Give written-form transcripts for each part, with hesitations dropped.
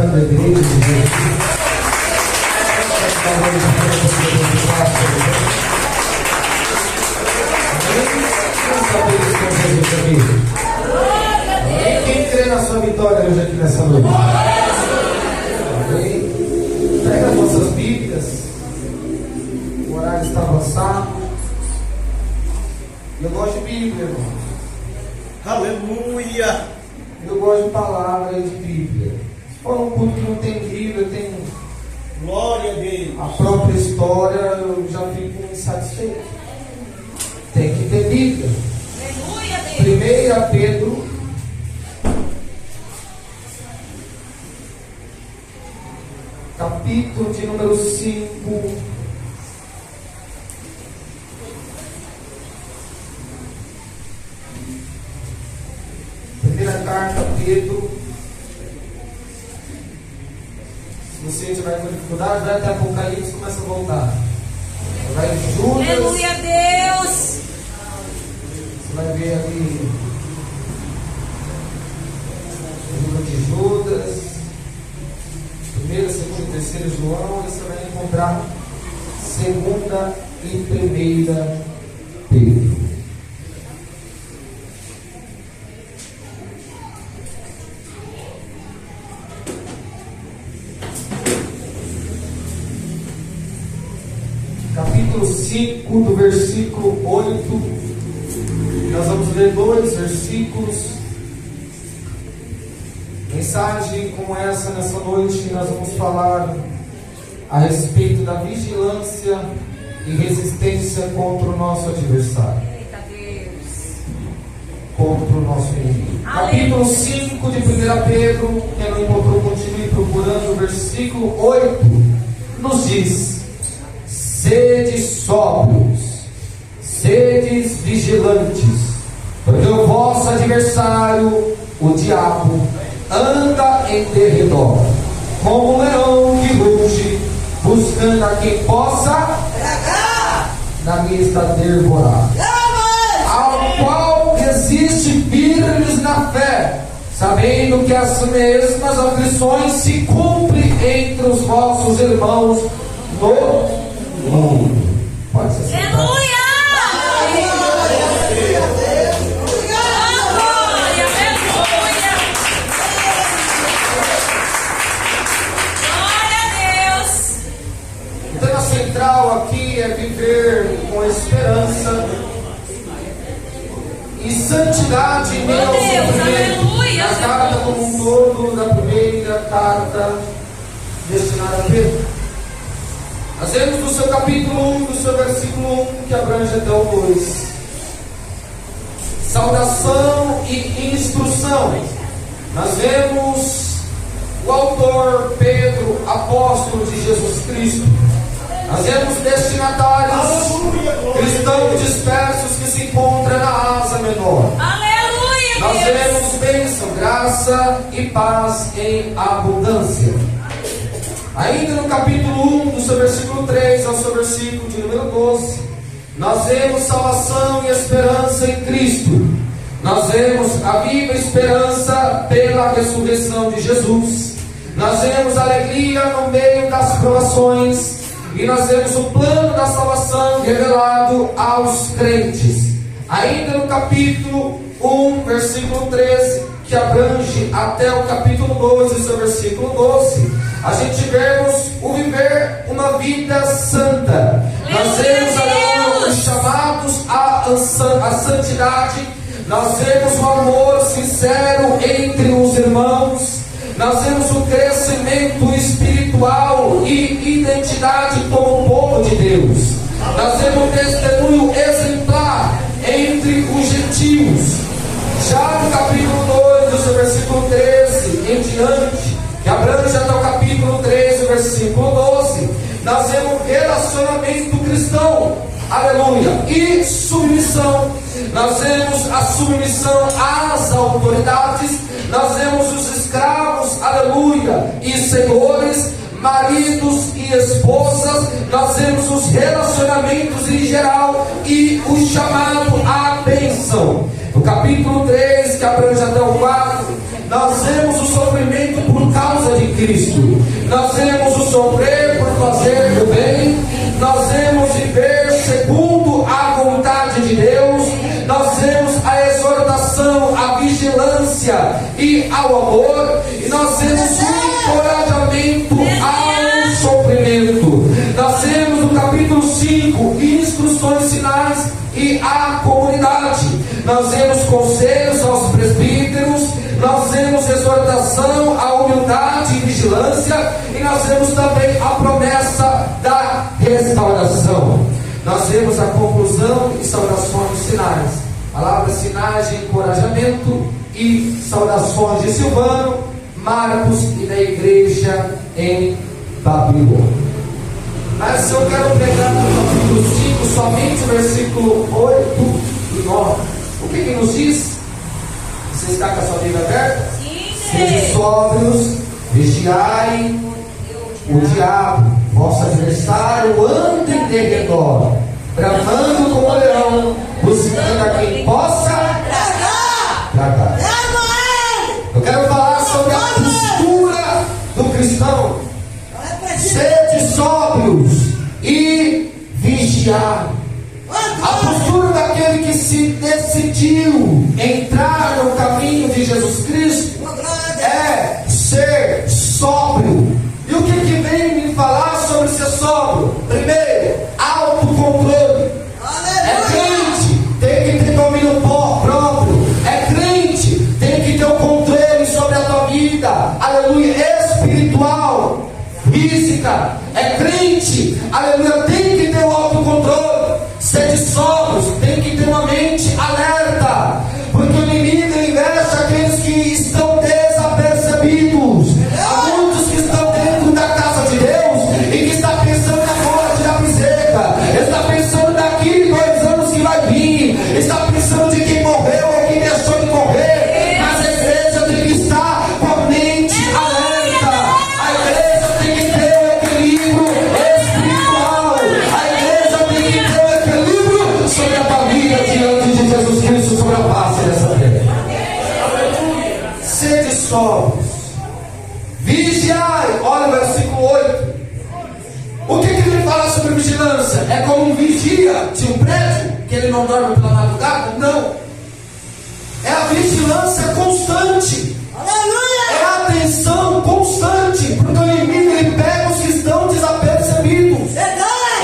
visitando a igreja de Jesus. Quem crê na sua vitória hoje aqui nessa noite? Amém? Pega as vossas Bíblias. O horário está avançado. Eu gosto de Bíblia, irmãos. Aleluia! Eu gosto de palavra e de Bíblia. Se for um culto que não tem Bíblia, tem Glória a Deus. a própria história, eu já fico insatisfeito. Tem que ter Bíblia. Aleluia, Deus. 1 Pedro, capítulo de número 5. Primeira carta a Pedro. Se você tiver com dificuldade, vai até Apocalipse e começa a voltar. Vai em Judas. Aleluia, Deus. Você vai ver ali o livro de Judas, 1º, 2º, 3º João, e você vai encontrar 2ª e 1ª Pedro. Capítulo 5, do versículo 8. Nós vamos ler 2 versículos. Mensagem como essa nessa noite, nós vamos falar a respeito da vigilância e resistência contra o nosso adversário. Eita, Deus. Contra o nosso inimigo. Aleluia. Capítulo 5 de 1 Pedro, quem não encontrou, continue procurando. O versículo 8 nos diz: sede sóbrios, sedes vigilantes, porque o vosso adversário, o diabo, anda em derredor, como um leão que ruge, buscando a quem possa na mesa devorar, ao qual resiste firmes na fé, sabendo que as mesmas aflições se cumprem entre os vossos irmãos no mundo. Pode ser. Aleluia. Aqui é viver com esperança e santidade em meio ao sofrimento. A carta como um todo, da primeira carta destinada a Pedro. Nós vemos do seu capítulo 1, do seu versículo 1, que abrange até o 2. Saudação e instrução. Nós vemos o autor Pedro, apóstolo de Jesus Cristo. Nós vemos destinatários cristãos dispersos que se encontram na Ásia Menor. Aleluia, Nós Deus. vemos bênção, graça e paz em abundância. Ainda no capítulo 1, do seu versículo 3 ao seu versículo de número 12, nós vemos salvação e esperança em Cristo. Nós vemos a viva esperança pela ressurreição de Jesus. Nós vemos alegria no meio das provações. E nós vemos o plano da salvação revelado aos crentes. Ainda no capítulo 1, versículo 13, que abrange até o capítulo 2, e seu versículo 12, a gente vemos o viver uma vida santa. Nós vemos os chamados à santidade. Nós vemos o amor sincero entre os irmãos. Nós vemos o crescimento espiritual e identidade como povo de Deus. Nós vemos um testemunho exemplar entre os gentios. Já no capítulo 2, do seu versículo 13 em diante, que abrange até o capítulo 13, versículo 12, nós vemos relacionamento cristão. Aleluia. E submissão. Nós vemos a submissão às autoridades. Nós vemos os escravos, aleluia, e senhores, maridos e esposas. Nós vemos os relacionamentos em geral e o chamado à bênção. No capítulo 3, que abrange até o 4, nós vemos o sofrimento por causa de em Cristo. Nós vemos o sofrer por fazer o bem, nós vemos viver segundo a vontade de Deus, nós vemos a exortação, a vigilância e ao amor, e nós vemos o encorajamento ao sofrimento. Nós vemos no capítulo 5 instruções finais e a comunidade. Nós vemos conselhos aos presbíteros, nós vemos exortação à humildade e vigilância, e nós vemos também a promessa da restauração. Nós vemos a conclusão e saudações finais, palavras finais de encorajamento e saudações de Silvano, Marcos e da igreja em Babilônia. Mas eu quero pegar no capítulo 5 somente o versículo 8 e 9. O que nos diz? Você está com a sua Bíblia aberta? Sede sóbrios, vigiai o diabo, vosso adversário, anda em derredor, bramando como leão, buscando a quem possa tragar. Eu quero falar sobre a postura do cristão. Sede sóbrios e vigiai. A postura daquele que se decidiu entrar no caminho de Jesus Cristo é ser sóbrio. E o que vem me falar sobre ser sóbrio? Primeiro, autocontrole. É crente, tem que ter domínio próprio. É crente, tem que ter o controle sobre a tua vida, aleluia, espiritual, física. É crente, aleluia, tem que ter o autocontrole. Sede sóbrios, tem que ter uma mente alerta, porque o inimigo investe aqueles que estão desapercebidos. Há muitos que estão dentro da casa de Deus e que está pensando agora tirar piseca, está pensando daqui 2 anos que vai vir, está pensando de quem morreu ou quem deixou de morrer. Mas a igreja tem que estar com a mente alerta, a igreja tem que ter o equilíbrio espiritual, a igreja tem que ter o equilíbrio sobre a família diante de Jesus Cristo, sobre a face dessa terra. Sede sóbrios, vigiai. Olha o versículo 8. O que ele fala sobre vigilância? É como um vigia de um prédio, que ele não dorme pela madrugada? Não. É a vigilância constante. É a atenção constante, porque o inimigo ele pega os que estão desapercebidos.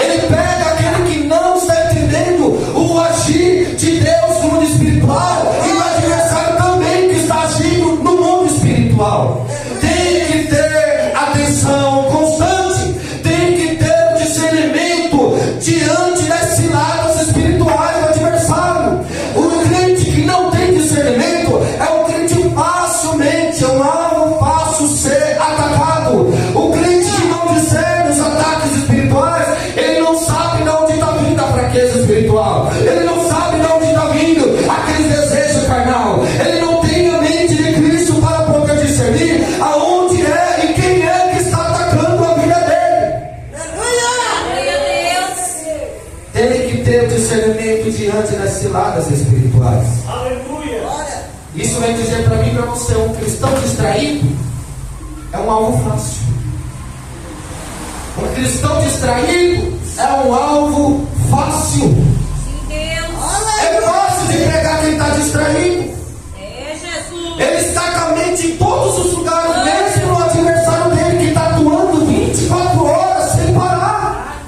Ele pega aquele que não está entendendo o agir de Deus no mundo espiritual, e o adversário também que está agindo no mundo espiritual. Tem que ter atenção constante, tem que ter discernimento diante das ciladas espirituais do adversário. O crente que não tem discernimento é um crente facilmente, é um alvo fácil ser atacado. O crente que não discerne os ataques espirituais, ele não sabe de onde está vindo a fraqueza espiritual, ele não sabe de onde está vindo aquele desejo carnal, ele não tem a mente de Cristo para poder discernir aonde é e quem é que está atacando a vida dele. Tem que ter o discernimento diante das ciladas espirituais. Isso vem dizer para mim e para você: um cristão distraído é um alvo fácil. Um cristão distraído é um alvo fácil. É fácil de pregar quem está distraído. Ele está com a mente em todos os lugares, mesmo no adversário dele que está atuando 24 horas sem parar.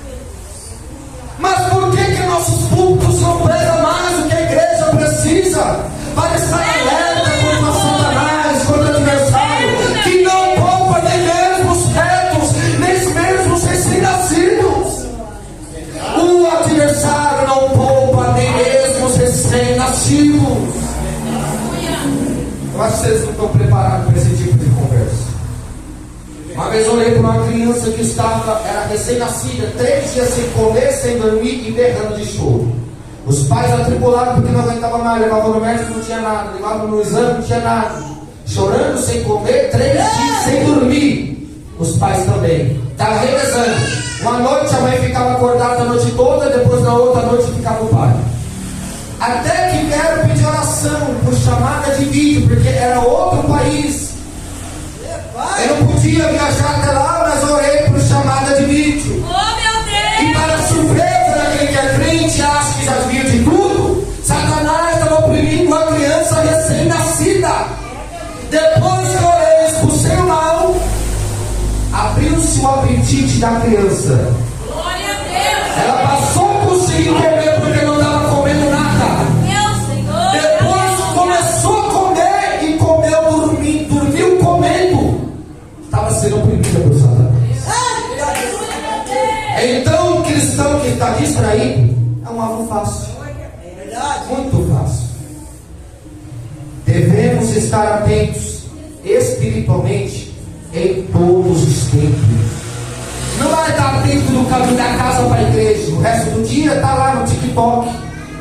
Mas por que nossos púlpitos não pregam mais o que a igreja precisa para estar alerta contra Satanás, contra o adversário, que não poupa nem mesmo os retos, nem mesmo os recém-nascidos? O adversário não poupa nem mesmo os recém-nascidos. Eu acho que vocês não estão preparados para esse tipo de conversa. Uma vez eu olhei para uma criança que era recém-nascida, 3 dias sem comer, sem dormir e berrando de choro. Os pais atribularam porque não aguentavam mais, levavam no médico, não tinha nada, levavam no exame, não tinha nada. Chorando, sem comer, 3 dias sem dormir. Os pais também. Estava revezando. Uma noite a mãe ficava acordada a noite toda, depois na outra noite ficava o pai. Até que vieram pedir oração por chamada de vídeo, porque era outro país. Ele não podia podia viajar até lá, mas orei por chamada de vídeo. Oh, meu E Deus. para surpresa daquele que é crente, acha que já viu de tudo, Satanás estava oprimindo uma criança recém-nascida. Depois que eu orei, expulsei o mal, abriu-se o apetite da criança. Glória a Deus. Ela passou a conseguir comer porque não estava comendo nada. Meu Senhor. Depois começou a comer e comeu dormiu comendo. Estava sendo oprimida por Satanás. Então o cristão que está distraído é um alvo fácil. Muito fácil. Devemos estar atentos espiritualmente em todos os tempos. Não vai estar atento no caminho da casa para a igreja. O resto do dia está lá no TikTok,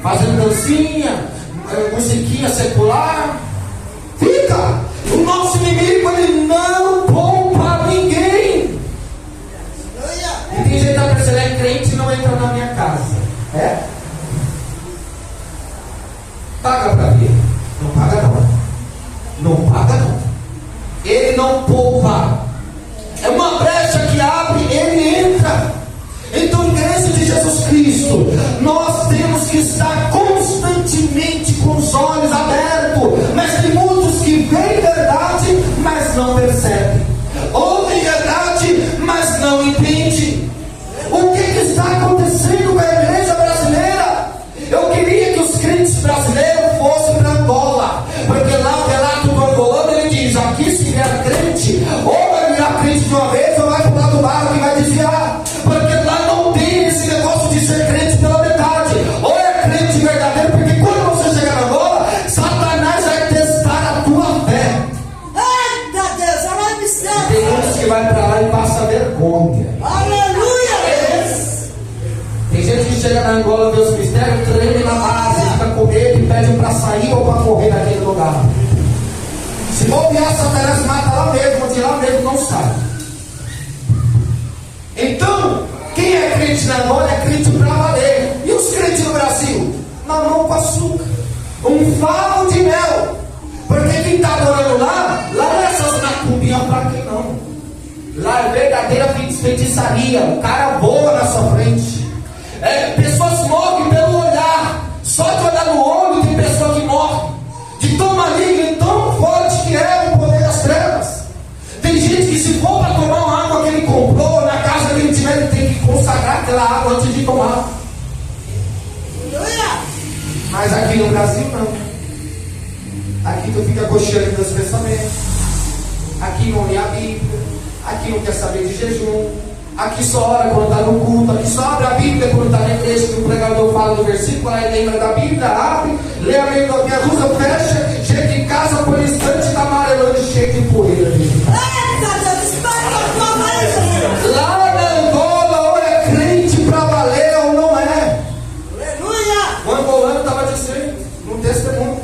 fazendo dancinha, musiquinha secular. Fica! O nosso inimigo, ele não poupa ninguém. E tem gente que está pensando, é crente e não entra na minha casa. É? Paga para ver. Não paga não. Não paga não. Ele não poupa. É uma brecha que abre, ele entra. Então, igreja de Jesus Cristo, nós temos que estar constantemente com os olhos abertos. Mas tem muitos que veem verdade, mas não percebem. Ouvem verdade, mas não entendem. O que está acontecendo com a igreja brasileira? Eu queria que os crentes brasileiros fossem para Angola, porque lá o relato do angolano, ele diz: aqui se vier crente, ou vai virar crente de uma vez, ou vai para o lado do barco e vai desviar, porque lá não tem esse negócio de ser crente pela metade. Ou é crente verdadeiro, porque quando você chegar na Angola, Satanás vai testar a tua fé. Eita Deus, ela me E tem muitos que vai para lá e passa vergonha. Aleluia! Tem gente que chega na Angola, vê os mistérios, treme na base, fica com medo e pede para sair ou para correr daquele lugar. Se bobear, Satanás mata lá mesmo, de lá mesmo não sai. Então, quem é crente na Angola é crente para valer. E os crentes no Brasil? Mamão com açúcar, um favo de mel. Porque quem está adorando lá não é essas macumbinhas para quem não. Lá é verdadeira feitiçaria. O cara voa na sua frente. Pessoas morrem pelo olhar. Só de olhar no olho tem pessoa que morre. De tão maligno e tão forte que é o poder das trevas. Tem gente que, se for para tomar uma água que ele comprou, na casa que ele tiver, ele tem que consagrar aquela água antes de tomar. Mas aqui no Brasil não. Aqui tu fica cocheando teus pensamentos. Aqui não lê a Bíblia. Aqui não quer saber de jejum. Aqui só ora quando está no culto. Aqui só abre a Bíblia quando está na igreja, que o pregador fala do versículo, aí lembra da Bíblia, abre, lê a meia dúzia, fecha, chega em casa, põe instante, está amarelando, cheio de poeira. Eita Deus, espera a tua mãe. Lá na Angola, ou é crente para valer ou não é. Aleluia! O angolano estava dizendo no testemunho: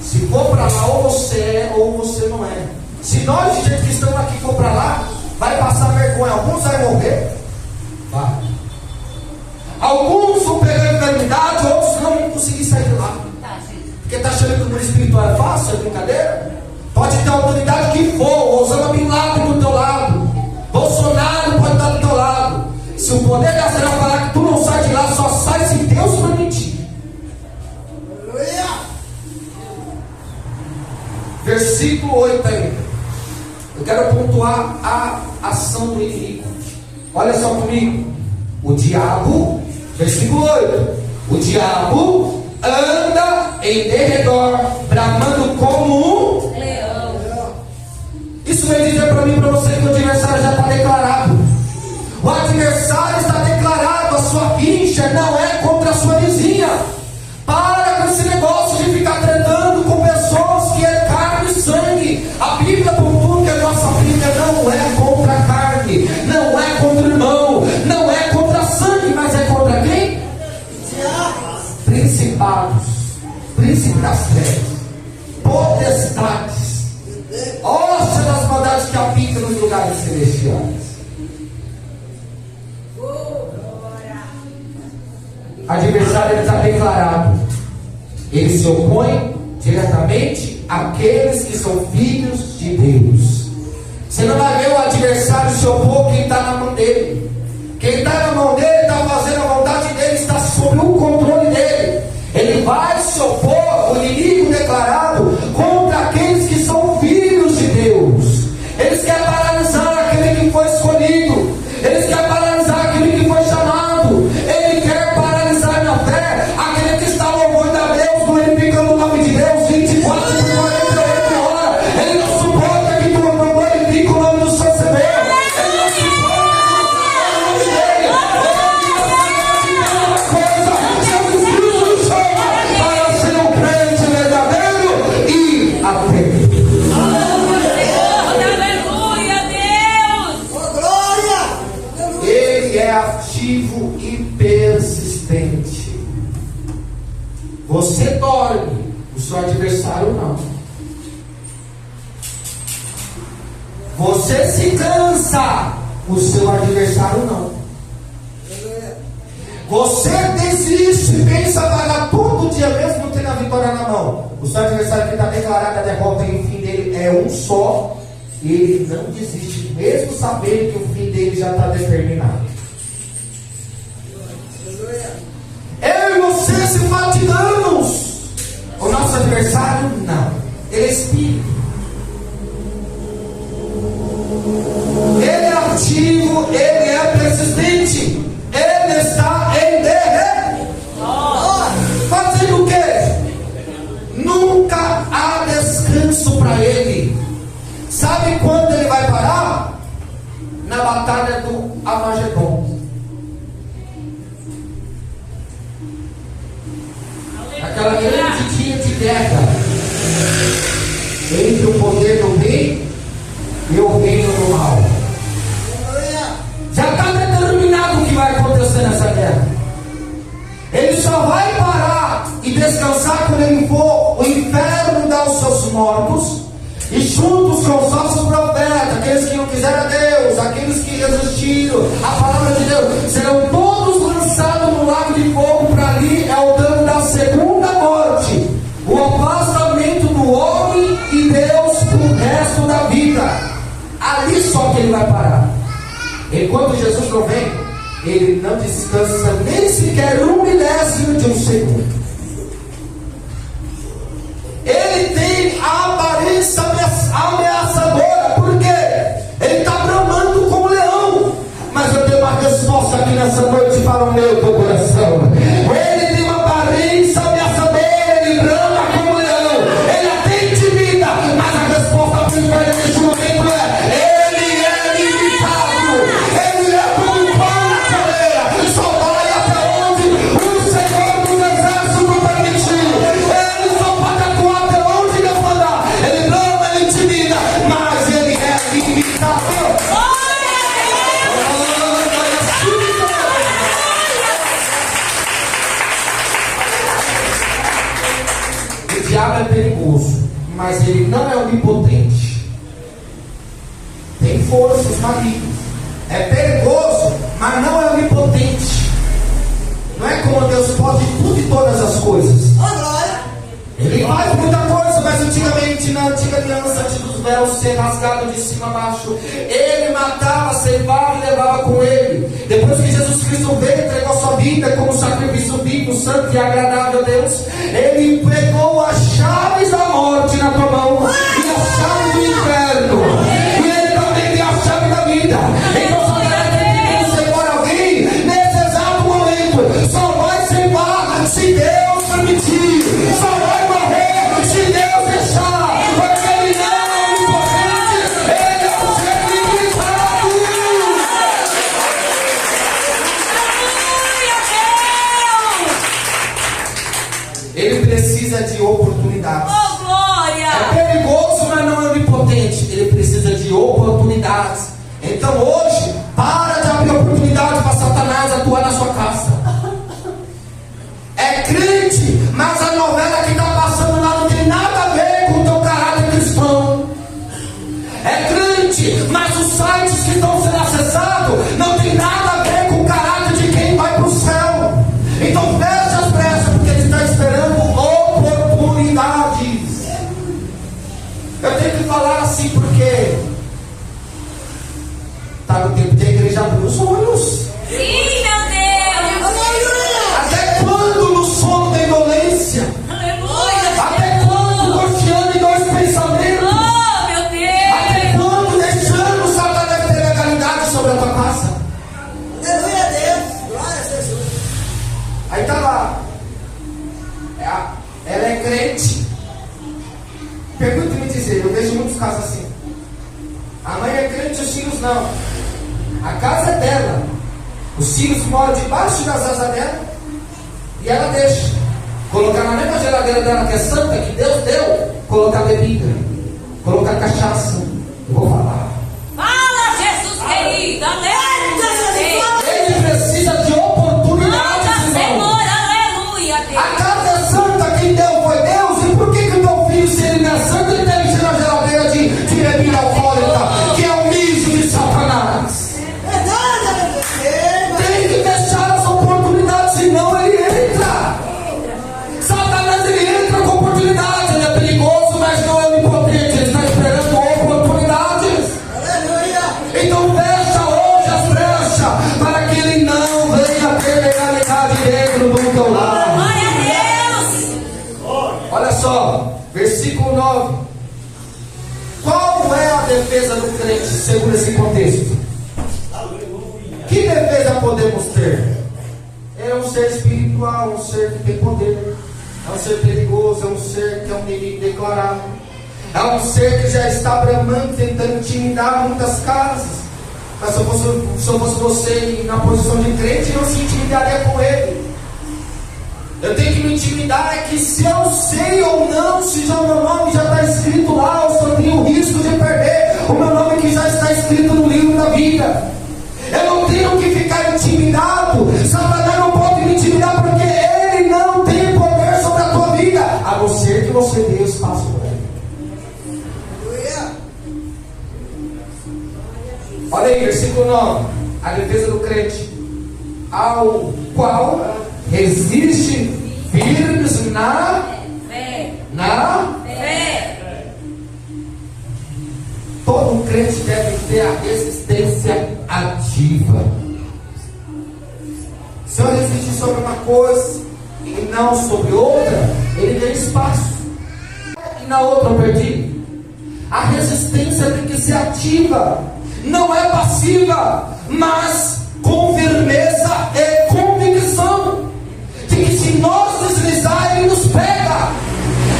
se for para lá, ou você é ou você não é. Se nós, de gente que estamos aqui, for para lá, vai passar vergonha. Alguns vão morrer. Vai. Alguns vão pegar enfermidade, outros não vão conseguir sair de lá. Porque está achando que o mundo espiritual é fácil, é brincadeira? Pode ter a autoridade que for, Osama Bin Laden do teu lado, Bolsonaro pode estar do teu lado. Se o poder da terra falar que tu não sai de lá, só sai se Deus permitir. Aleluia! Versículo 8 ainda. Eu quero pontuar a ação do inimigo. Olha só comigo. O diabo, versículo 8. O diabo anda em derredor, bramando como um leão. Isso vem dizer para mim e para você que o adversário já está declarado. O adversário está declarado. A sua rixa não é contra a sua vizinha. Para com esse negócio de ficar tratando com pessoas que é carne e sangue. A Bíblia pontua que a nossa briga não é contra a carne, não é contra o irmão, não é contra sangue, mas é contra quem? Principados, príncipes das trevas, potestades, ostra das maldades que habitam nos lugares celestiais. Adversário está declarado. Ele se opõe diretamente àqueles que são filhos de Deus. Você não vai ver o adversário se opor quem está na mão dele. Quem está na mão dele está fazendo a vontade dele, está sob o controle dele. Ele vai se opor, o inimigo declarado, contra aqueles que são filhos de Deus. Eles querem paralisar aquele que foi escolhido. Eles querem paralisar aquele que foi chamado. Ele quer paralisar na fé aquele que está louvando a Deus, glorificando o nome de Deus 24 por 48 horas. Ele não suporta que tu não glorifique o nome do seu Senhor. Ele não suporta que você fale o nome dele. Ele diz uma coisa: Jesus Cristo nos chama para ser um crente verdadeiro e atento. Ele é ativo e persistente. Você dorme, o seu adversário não. Você se cansa, o seu adversário não. Você desiste, pensa pagar todo dia mesmo tendo a vitória na mão. O seu adversário que está declarado a derrota e o fim dele é um só. E ele não desiste, mesmo sabendo que o fim dele já está determinado. Eu e você se fatigamos. O nosso adversário não. Ele é espírito. Ele é ativo, ele é persistente. Ele está em fazendo o quê? Nunca há descanso para ele. Sabe quando ele vai parar? Na batalha do Armagedon. Aquela grande dia de guerra entre o poder do bem e o reino do mal. Já está determinado o que vai acontecer nessa guerra. Ele só vai parar e descansar quando ele for o inferno dar os seus mortos, e juntos com os falsos profetas, aqueles que não quiseram a Deus, aqueles que resistiram à palavra de Deus, serão todos lançados no lago de fogo. Para ali é o dano da segunda morte, o afastamento do homem e Deus pro resto da vida. Ali só que ele vai parar. Enquanto Jesus não vem, ele não descansa nem sequer um milésimo de um segundo. Ele tem a aparência ameaçadora, porque ele está bramando como leão. Mas eu tenho uma resposta aqui nessa noite para o meu teu coração. Ele tem uma aparência ameaçadora, ele brama como leão, ele até intimida, mas a resposta principal neste momento é: ele é limitado, ele é como um pão na coleira, só vai até onde o Senhor dos Exércitos permitir. Ele só pode atuar até onde Deus mandar. Ele brama, ele intimida, mas ele é limitado. O diabo é perigoso, mas ele não é onipotente. Tem forças malignas. É perigoso, mas não é onipotente. Não é como Deus pode tudo e todas as coisas. Ele faz muita coisa, mas antigamente, na antiga aliança, antes dos véus ser rasgado de cima a baixo, ele matava, ceifava e levava com ele. Depois que Jesus Cristo veio, entregou a sua vida como sacrifício vivo, santo e agradável a Deus, ele pegou as chaves da morte na tua mão e a chave do inferno. E ele também tem a chave da vida. Então, se você quer ceifar alguém, nesse exato momento, só vai ceifar se Deus permitir. Só vai morrer se Deus deixar. Porque ele não é onipotente, ele é um ser limitado. Ele precisa de oportunidades. Oh, glória! É perigoso, mas não é onipotente. Ele precisa de oportunidades. Então hoje, para de abrir oportunidade para Satanás atuar na sua casa. É crente, mas a novela que está passando lá não tem nada a ver com o teu caráter cristão. É crente, mas os sites que estão sendo acessados não tem nada a ver com o caráter de quem vai para o céu. Então feche as brechas, porque ele está esperando oportunidades. Eu tenho que falar assim porque ela é crente. Pergunte-me dizer, eu vejo muitos casos assim. A mãe é crente, os filhos não. A casa é dela. Os filhos moram debaixo das asas dela. E ela deixa. Colocar na mesma geladeira dela, que é santa, que Deus deu, colocar bebida, colocar cachaça. Eu vou falar. Fala, Jesus querido. Aleluia. Ele precisa de oportunidades, Fala, irmão. Senhor. Aleluia, Deus. A casa é santa, quem deu foi Deus. E por que o teu filho, se ele não é santo, ele deve encher a geladeira de bebida alcoólica, que é o mijo de Satanás? Tem que deixar as oportunidades, senão ele entra. Satanás, ele entra com oportunidades. Ele é perigoso, mas não é onipotente. Ele está esperando oportunidades. Então fecha hoje as brechas, para que ele não venha ter legalidade dentro do teu lar. Glória a Deus. Olha só, versículo 9. Qual é a defesa do crente segundo esse contexto? Que defesa podemos ter? É um ser espiritual, um ser que tem poder, é um ser perigoso, é um ser que é um inimigo declarado, é um ser que já está bramando, tentando intimidar muitas casas. Mas se eu fosse você na posição de crente, eu se intimidaria com ele. Eu tenho que me intimidar, é que se eu sei ou não, se já o meu nome já está escrito lá, eu só tenho o risco de perder o meu nome que já está escrito no livro da vida. Eu não tenho que ficar intimidado. Satanás não pode me intimidar, porque ele não tem poder sobre a tua vida, a não ser que você dê espaço para ele. Olha aí, versículo 9. A defesa do crente, ao qual resiste firmes na Fé. Todo crente deve ter a resistência ativa. Se eu resistir sobre uma coisa e não sobre outra, ele tem espaço. E na outra eu perdi. A resistência tem que ser ativa, não é passiva, mas com firmeza e convicção de que se nós deslizar, ele nos pega.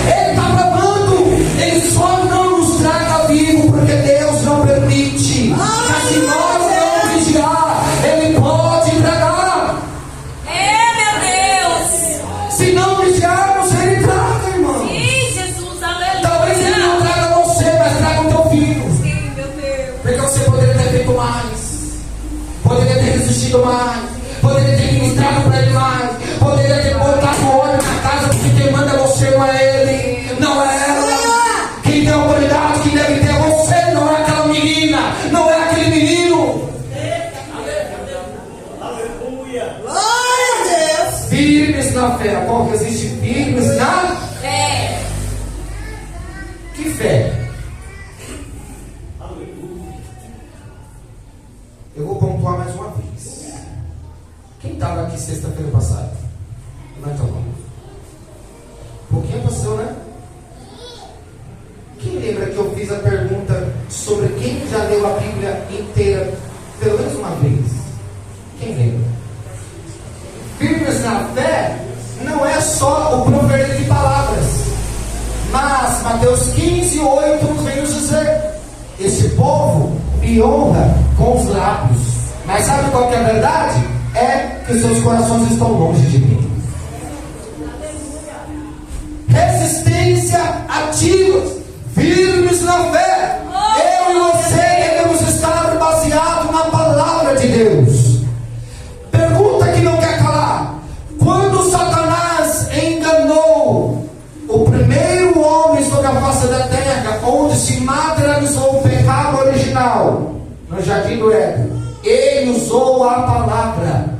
Ele está bravando, ele só não nos traga vivo, porque Deus não permite. Mas se nós não vigiar, ele pode tragar. Meu Deus. Se não vigiarmos, ele traga, irmão. Sim, Jesus, aleluia. Talvez ele não traga você, mas traga o teu filho. Sim, meu Deus. Porque você poderia ter feito mais, poderia ter resistido mais, poderia ter ministrado para ele mais, poderia ter botado óleo na casa, porque quem manda é você, não é ele, não é ela. Quem tem autoridade, quem deve ter é você, não é aquela menina, não é aquele menino. Aleluia. Firmes na fé, qual que existe? Firmes na Fé. que fé? Eu vou pontuar mais uma vez. Quem estava aqui sexta-feira passada? Levanta a mão. Um pouquinho passou, né? Quem lembra que eu fiz a pergunta sobre quem já leu a Bíblia inteira pelo menos uma vez? Quem lembra? Firmes na fé não é só o proferir de palavras, mas Mateus 15:8 nos vem nos dizer: esse povo me honra com os lábios, mas sabe qual que é a verdade? É que seus corações estão longe de mim. Resistência ativa, firmes na fé. Eu e você devemos estar baseados na palavra de Deus. Pergunta que não quer calar: quando Satanás enganou o primeiro homem sobre a face da terra, onde se materializou o pecado original, no jardim do Éden, ele usou a palavra.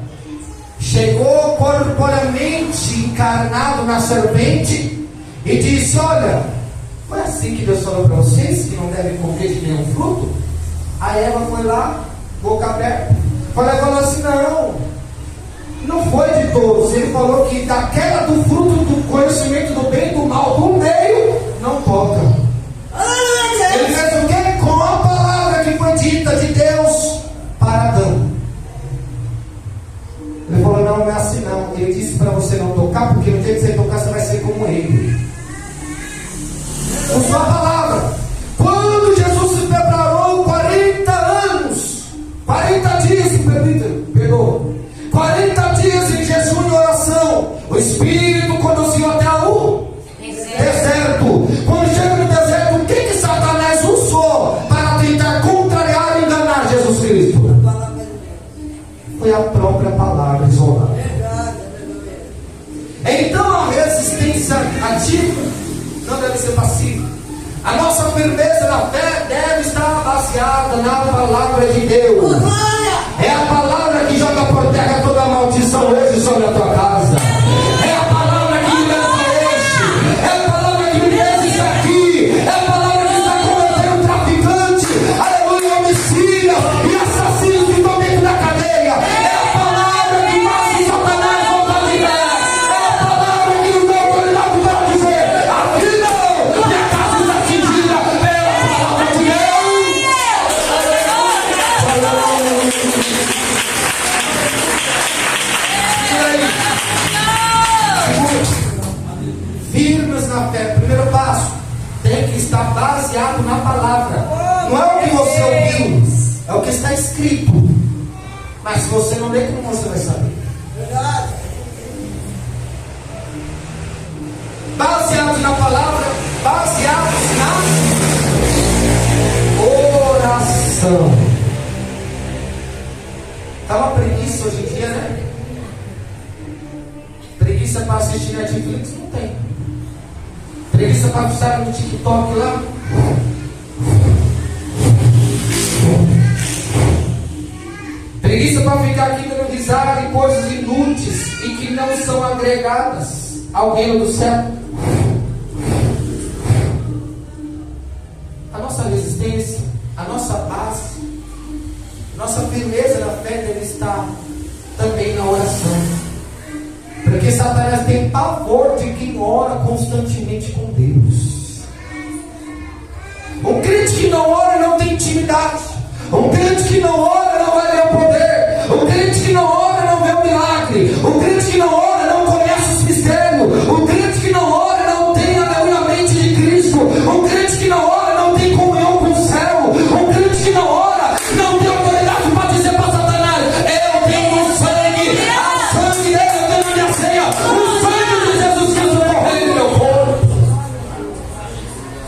Chegou corporeamente encarnado na serpente e disse: olha, foi assim que Deus falou para vocês que não devem comer de nenhum fruto? A Eva foi lá, boca aberta, falou assim: não foi de todos. Ele falou que daquela do fruto do conhecimento do bem e do mal, do meio, não toca. Ele fez o quê? Com a palavra que foi dita de Deus para Adão. Ele falou: não é assim não. Ele disse para você não tocar, porque no dia que você tocar, você vai ser como ele. ativa, não deve ser passiva. A nossa firmeza na fé deve estar baseada na palavra de Deus. É a palavra que joga por terra toda a maldição hoje sobre a tua casa. É a palavra que liberta este. É a palavra que liberta isso aqui. É a palavra que está combatendo o traficante. Aleluia, homicida e assassinos que estão dentro da cadeia. É a palavra que faz Satanás voltar de pé. É a palavra que nos dá autoridade para dizer: aqui não, minha casa está atingida pela palavra de Deus. Firmes na fé. Primeiro passo, tem que estar baseado na palavra. Não é o que você ouviu, é o que está escrito. Mas se você não lê, como você vai saber? Baseados na palavra, baseados na oração. Tá uma preguiça hoje em dia, né? Preguiça para assistir Netflix? Não tem. Preguiça para estar no TikTok lá? Preguiça para ficar aqui dando risada em coisas inúteis e que não são agregadas ao reino do céu. A nossa resistência, a nossa base, nossa firmeza na fé deve estar também na oração. Porque Satanás tem pavor de quem ora constantemente com Deus. Um crente que não ora não tem intimidade. Um crente que não ora não vai ver o poder. Um crente que não ora não vê o milagre. Um crente que não ora não conhece os mistérios. Um crente que não ora não tem a mente de Cristo. Um crente que não ora não tem comunhão com o céu. Um crente que não ora não tem autoridade para dizer para Satanás: eu tenho sangue, a sangue dele eu tenho na minha ceia. O sangue de Jesus Cristo correndo no meu corpo.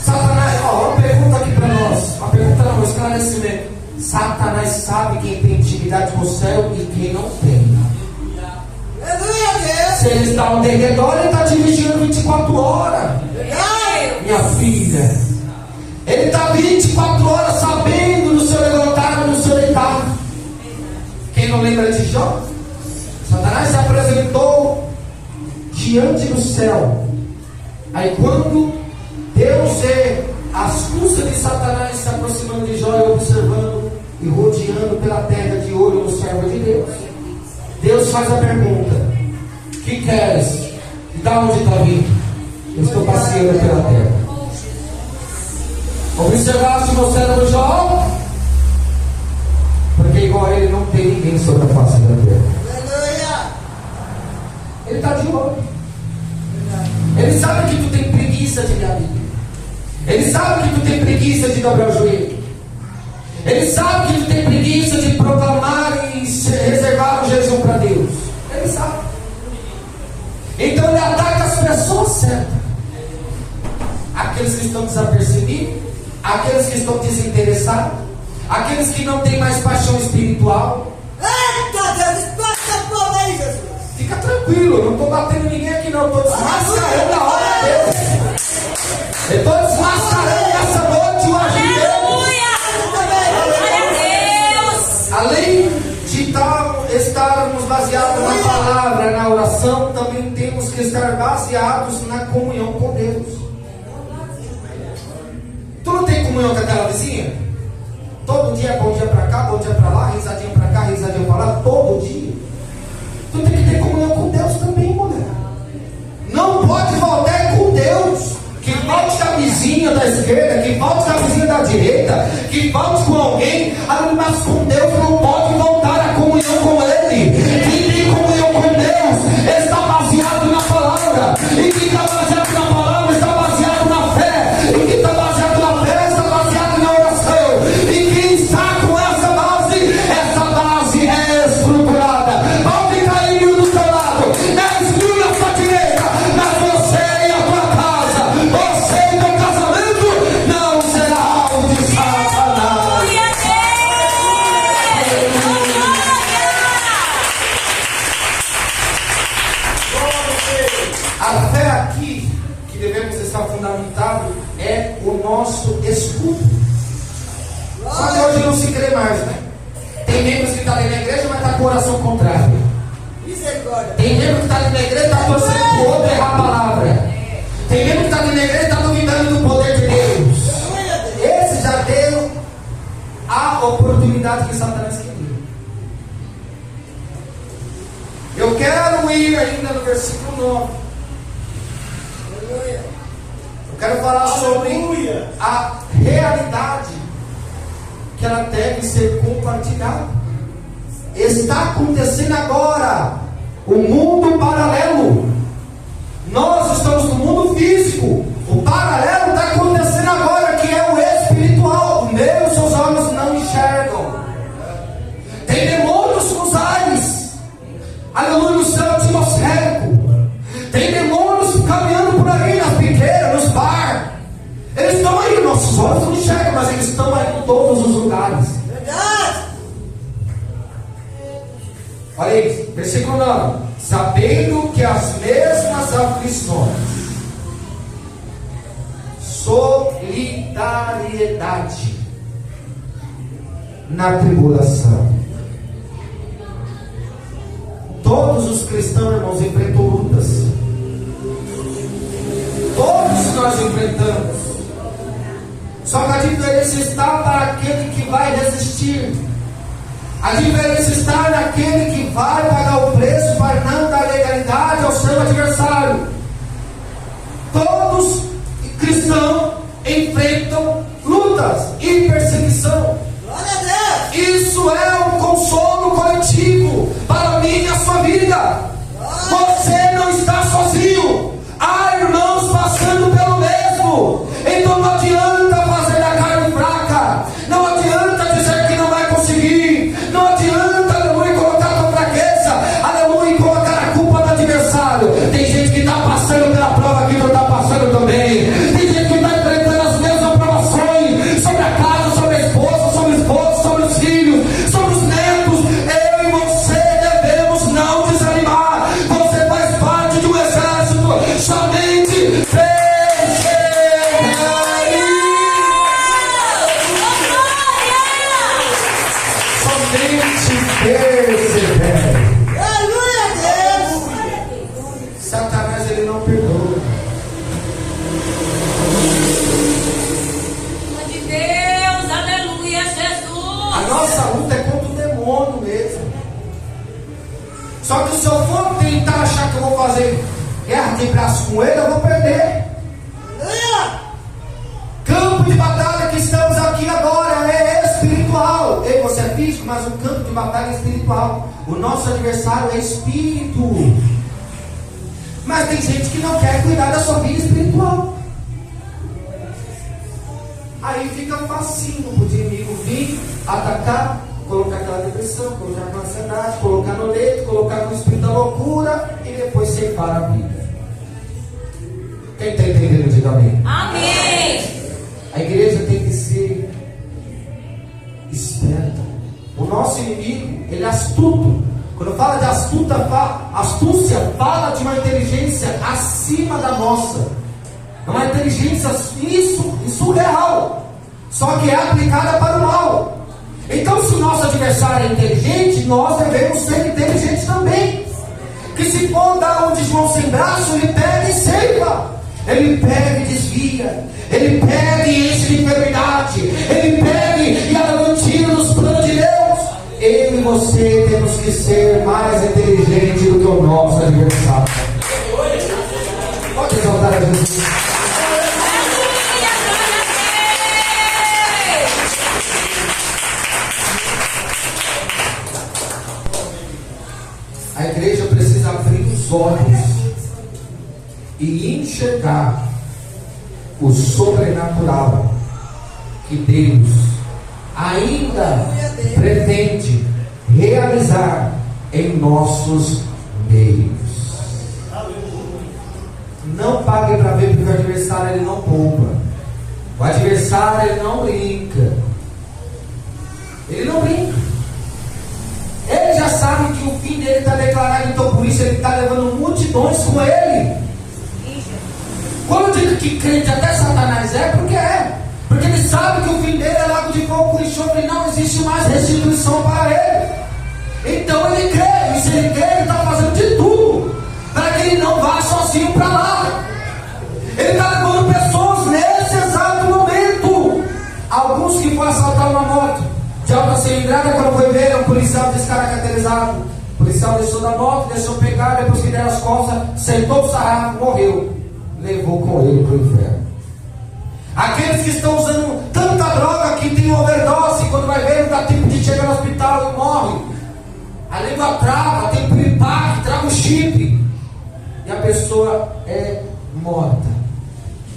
Satanás, ó, uma pergunta aqui para nós. Uma pergunta não, um esclarecimento. Satanás sabe quem tem intimidade com o céu e quem não tem. Se ele está ao derredor, ele está dirigindo 24 horas. Minha filha, ele está 24 horas sabendo do seu levantado, do seu deitado. Quem não lembra de Jó? Satanás se apresentou diante do céu. Aí quando Deus vê a astúcia de Satanás se aproximando de Jó e observando e rodeando pela terra de olho no servo de Deus, Deus faz a pergunta: que queres? E da onde está vindo? Eu estou passeando pela terra. Observaste o servo de Jó? Porque igual a ele não tem ninguém sobre a face da terra. Ele está de olho. Ele sabe que tu tem preguiça de ler a Bíblia. Ele sabe que tu tem preguiça de dobrar o joelho. Ele sabe que tu tem preguiça de proclamar e reservar o jejum para Deus. Ele sabe. Então ele ataca as pessoas certas. Aqueles que estão desapercebidos, aqueles que estão desinteressados, aqueles que não têm mais paixão espiritual. Eita Deus, passa por aí, Jesus. Fica tranquilo, eu não estou batendo ninguém aqui não, estou desmascarando a obra de Deus. Eu estou desmascarando essa noite o agir de Deus. Além de estarmos baseados na palavra, na oração, também temos que estar baseados na comunhão com Deus. Tu não tem comunhão com aquela vizinha? Todo dia, bom dia para cá, bom dia para lá, risadinha para cá, risadinha para lá, todo dia. Tu tem que ter comunhão com Deus também, mulher. Não pode voltar com Deus. Que volte com a vizinha da esquerda, que volte com a vizinha da direita, que volte com alguém, mas com Deus não pode voltar a comunhão com Ele. Quem tem comunhão com Deus está baseado na palavra, e quem está baseado na palavra está baseado na fé, e quem está baseado na fé está baseado na oração, e quem está com essa base é estruturada. Pode cair mil do teu lado, 10 mil na sua direita, mas você e a tua casa, você e teu casamento não será alvo de Satanás. A fé aqui devemos estar fundamentado é o nosso escudo. Só que hoje não se crê mais, né? Tem membros que estão ali na igreja, mas está com o coração contrário. Misericórdia. Tem membro que está ali na igreja e está torcendo para o outro errar a palavra. Tem membro que está ali na igreja e está duvidando do poder de Deus. Esse já deu a oportunidade que Satanás queria. Eu quero ir ainda no versículo 9. Eu quero falar sobre a realidade que ela deve ser compartilhada. Está acontecendo agora o mundo paralelo. Nós estamos no mundo físico. O paralelo está acontecendo agora, que é o espiritual. O meu e seus olhos não enxergam. Tem demônios nos ares. Aleluia, no céu atmosférico. Tem demônios caminhando por aí nas biqueiras, nos bar. Eles estão aí, nossos olhos não enxergam, mas eles estão aí em todos os lugares. Verdade. Olha aí, versículo 9. Sabendo que as mesmas aflições, solidariedade na tribulação. Todos os cristãos, irmãos, enfrentam lutas. Todos nós enfrentamos. Só que a diferença está para aquele que vai resistir. A diferença está naquele que vai pagar o preço para não dar legalidade ao seu adversário. Todos cristãos enfrentam lutas e perseguição. Glória a Deus. Isso é um consolo coletivo para mim e a sua vida. Você não está sozinho. Há irmãos passando pelo mesmo. Então não adianta fazer a carne fraca. Não adianta dizer que não vai conseguir. Não adianta, aleluia, colocar a tua fraqueza, aleluia, e colocar a culpa no adversário. Tem gente que está passando pela prova que não está passando também. Tem gente que está enfrentando as mesmas provações sobre a casa, sobre a esposa, sobre o esposo, sobre os filhos, sobre os netos. Eu e você devemos não desanimar. Você faz parte de um exército. Somente persevere. Aleluia a Deus. Satanás, ele não perdoa. De Deus, aleluia, Jesus. A nossa luta é contra o demônio mesmo. Só que se eu for tentar achar que eu vou fazer guerra de braço com ele, eu vou perder. Aleluia. Campo de batalha que estamos aqui agora é espiritual. Ei, você é físico, mas o campo de batalha é espiritual. O nosso adversário é espírito. Mas tem gente que não quer cuidar da sua vida espiritual. Aí fica facinho o inimigo vir, atacar, colocar aquela depressão, colocar aquela ansiedade, colocar no leito, colocar no espírito da loucura e depois separar a vida. Quem está entendendo, diga amém. Amém. A igreja tem que ser esperta. O nosso inimigo, ele é astuto. Quando fala de astúcia, fala de uma inteligência acima da nossa. É uma inteligência surreal, só que é aplicada para o mal. Então, se o nosso adversário é inteligente, nós devemos ser inteligentes também. Que se for dar um desvão sem braço, ele pega e ceifa. Ele pega e desvia. Ele pega e enche de enfermidade. Ele pega e tira dos planos de Deus. Eu e você temos que ser mais inteligentes do que o nosso adversário. Pode exaltar a Jesus. A igreja precisa abrir os olhos e enxergar o sobrenatural que Deus ainda pretende realizar em nossos meios. Não pague para ver, porque o adversário ele não poupa. O adversário ele não brinca. Ele não brinca. Ele já sabe que o fim dele está declarado, então por isso ele está levando multidões com ele. Quando eu digo que crente até Satanás é, porque é. Porque ele sabe que o fim dele é lago de fogo com enxofre e não existe mais restituição para ele. Então ele crê, e se ele crê, ele está fazendo de tudo para que ele não vá sozinho para lá. Ele está levando pessoas nesse exato momento. Alguns que foram assaltar uma moto de alta cilindrada, quando foi ver, o policial descaracterizado. O policial desceu da moto, deixou pegar, depois que deram as costas, sentou o sarrafo, morreu. Levou com ele para o inferno. Aqueles que estão usando tanta droga que tem overdose, quando vai ver, não dá tempo de chegar no hospital e morre. A língua trava, tem piripaque, trava o chip. E a pessoa é morta.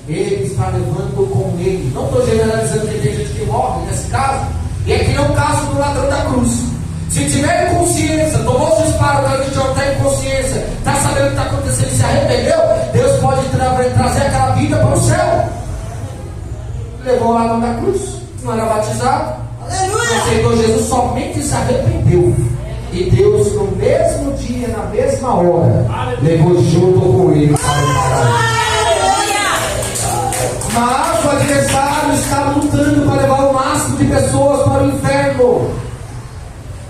Ele está levando com ele. Não estou generalizando que tem gente que morre nesse caso. E é que não é o caso do ladrão da cruz. Se tiver consciência, tomou os disparos, a gente não tem consciência, está sabendo o que está acontecendo e se arrependeu, Deus pode trazer aquela vida para o céu. Levou lá na cruz, não era batizado, aceitou Jesus, somente se arrependeu. E Deus, no mesmo dia, na mesma hora, levou junto com ele para o paraíso. Mas o adversário está lutando para levar o máximo de pessoas para o inferno.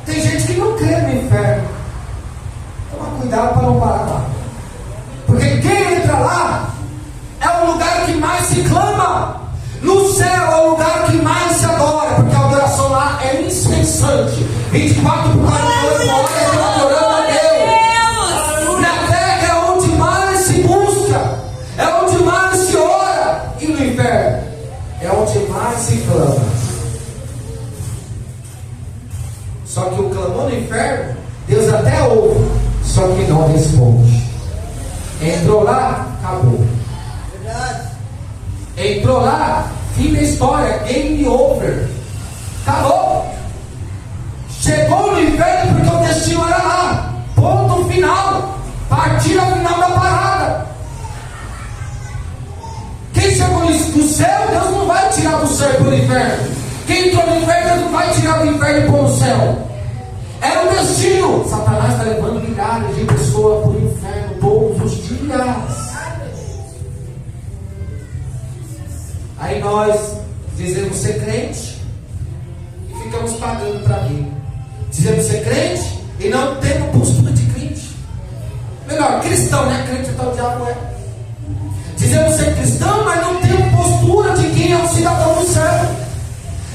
Tem gente que não crê no inferno. Toma cuidado para não parar lá. Porque quem entra lá é o lugar que mais se clama. No céu é o lugar que mais se adora. Porque a adoração lá é incessante. 24 por 48 horas estão adorando a Deus. Na terra é onde mais se busca. É onde mais se ora. E no inferno é onde mais se clama. Só que o clamor no inferno, Deus até ouve, só que não responde. Entrou lá, acabou. Entrou lá, fim da história, game over. Acabou. Chegou no inferno porque o destino era lá. Ponto final. Partida final da parada. Quem chegou no céu, Deus não vai tirar do céu para o inferno. Quem entrou no inferno, Deus não vai tirar do inferno e pôr no céu. Era o destino. Satanás está levando milhares de pessoas para o inferno todos os dias. Aí nós dizemos ser crente e ficamos pagando para vir. Dizemos ser crente e não temos postura de crente. Melhor, cristão, né? Crente até o diabo é. Dizemos ser cristão, mas não temos postura de quem é um cidadão do céu.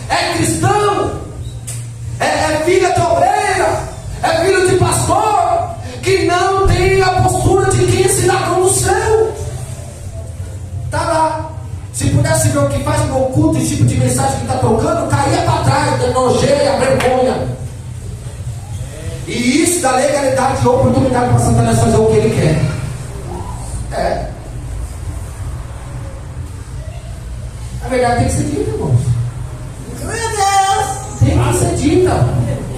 É cristão, é filho de obreira, é filho de pastor, que não tem a postura de quem é cidadão do céu. Está lá. Se pudesse ver o que faz no culto, esse tipo de mensagem que está tocando, caía para trás, da nojeira, vergonha. E isso dá legalidade e oportunidade para Satanás fazer o que ele quer. É. A verdade tem que ser dita, irmãos. Tem que ser dita.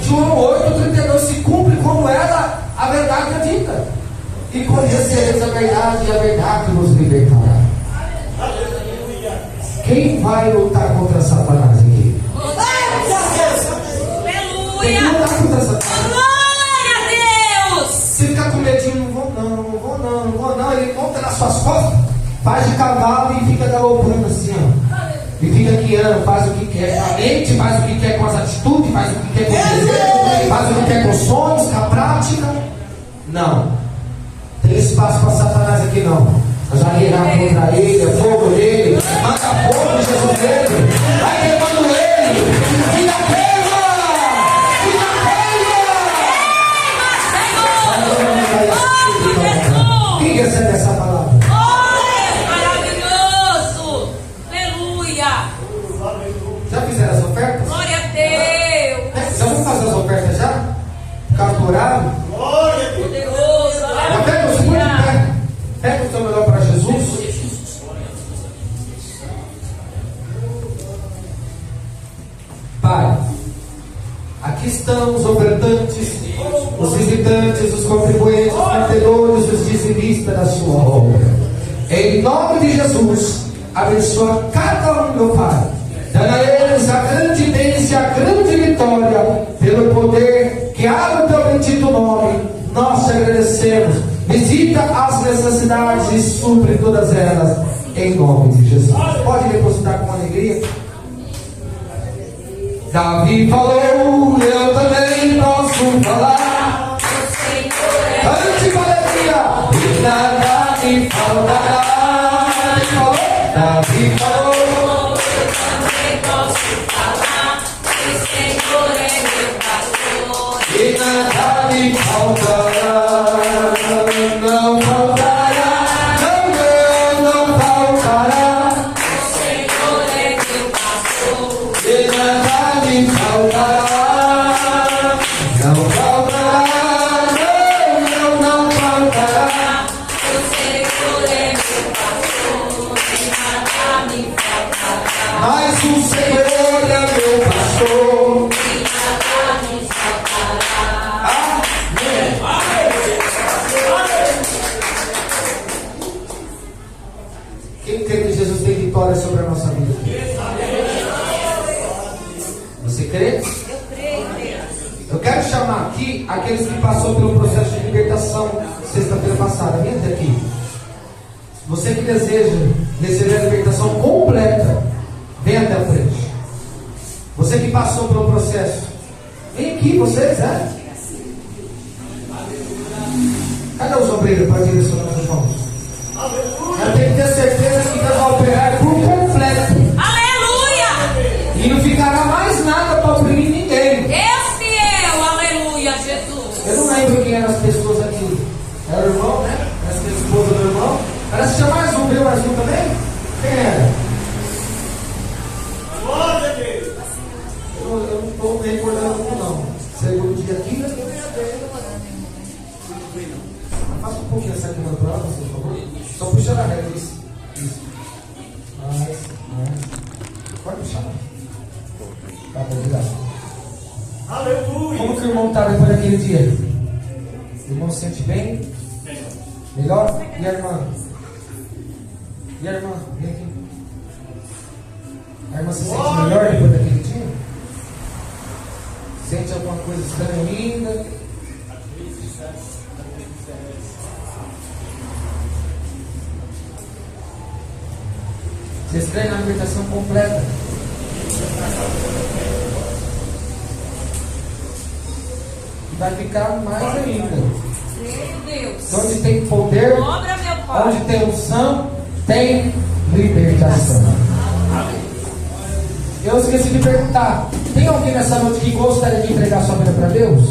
João 8:32 se cumpre como ela, a verdade é dita. E conhecereis a verdade, e a verdade vos libertará. Quem vai lutar contra Satanás aqui? Aleluia! Tem que lutar contra Satanás. Glória a Deus! Se ficar com medinho, não vou não. Ele monta nas suas costas, faz de cavalo e fica galopando assim, ó. E fica guiando, faz o que quer. A mente faz o que quer com as atitudes, faz o que quer com o desejo, faz o que quer com os sonhos, com a prática. Não. Tem espaço para Satanás aqui não. Nós vamos guerrear contra ele, é fogo nele, manda fogo em Jesus nele, vai queimando ele, fica queima! Quem recebe essa palavra? Maravilhoso! Aleluia! Já fizeram as ofertas? Glória a Deus! Já vamos fazer as ofertas já? Por causa do horário? Poderoso! Já pega o segundo de pé. Pega o teu melhor para Jesus. Pai, aqui estão os ofertantes, os visitantes, os contribuintes, os partidores, os dizimistas da sua obra. Em nome de Jesus, abençoa cada um, meu Pai, dando a eles a grande bênção e a grande vitória, pelo poder que há no teu bendito nome. Nós te agradecemos. Visita as necessidades e supre todas elas. em nome de Jesus. Pode depositar com alegria. Davi falou, eu também posso falar. Cante com alegria, e nada me faltará. Davi falou, Eu também posso falar. O Senhor é meu pastor. e nada me faltará. Não faltará, não faltará. O Senhor é meu pastor. E nada me faltará. Não faltará, não faltará. O Senhor é meu pastor. E nada me faltará. Mas o Senhor é meu pastor. E nada me faltará. Quem crê que Jesus tem vitória sobre a nossa vida? Você crê? Eu quero chamar aqui aqueles que passou pelo processo de libertação sexta-feira passada. Vem até aqui. Você que deseja receber a libertação completa, vem até a frente. Você que passou pelo processo, vem aqui, vocês, Cadê os obreiros para direcionar os irmãos? Eu tenho que ter certeza que Deus vai operar por completo. Aleluia! E não ficará mais nada para oprimir ninguém. Deus fiel, aleluia, Jesus. Eu não lembro quem eram as pessoas aqui. Era o irmão, né? Parece que era a esposa do irmão. Parece que tinha mais um, viu? Mais um também? Quem era? Glória a Deus. Eu não estou me recordando um, não. Segundo dia aqui, né? Faça um pouquinho essa aqui para ela, por favor. Só puxar a régua. Isso. Mais. Pode puxar. Tá bom, obrigado. Aleluia. Como que o irmão está depois daquele dia? O irmão se sente bem? Melhor? E a irmã? E a irmã? Vem aqui. A irmã se sente melhor depois daquele dia? Sente alguma coisa estranha ainda? Vocês creem na libertação completa? E vai ficar mais ainda. Meu Deus. Onde tem poder, Obra, meu Pai. onde tem unção, tem libertação. Eu esqueci de perguntar: tem alguém nessa noite que gostaria de entregar sua vida para Deus?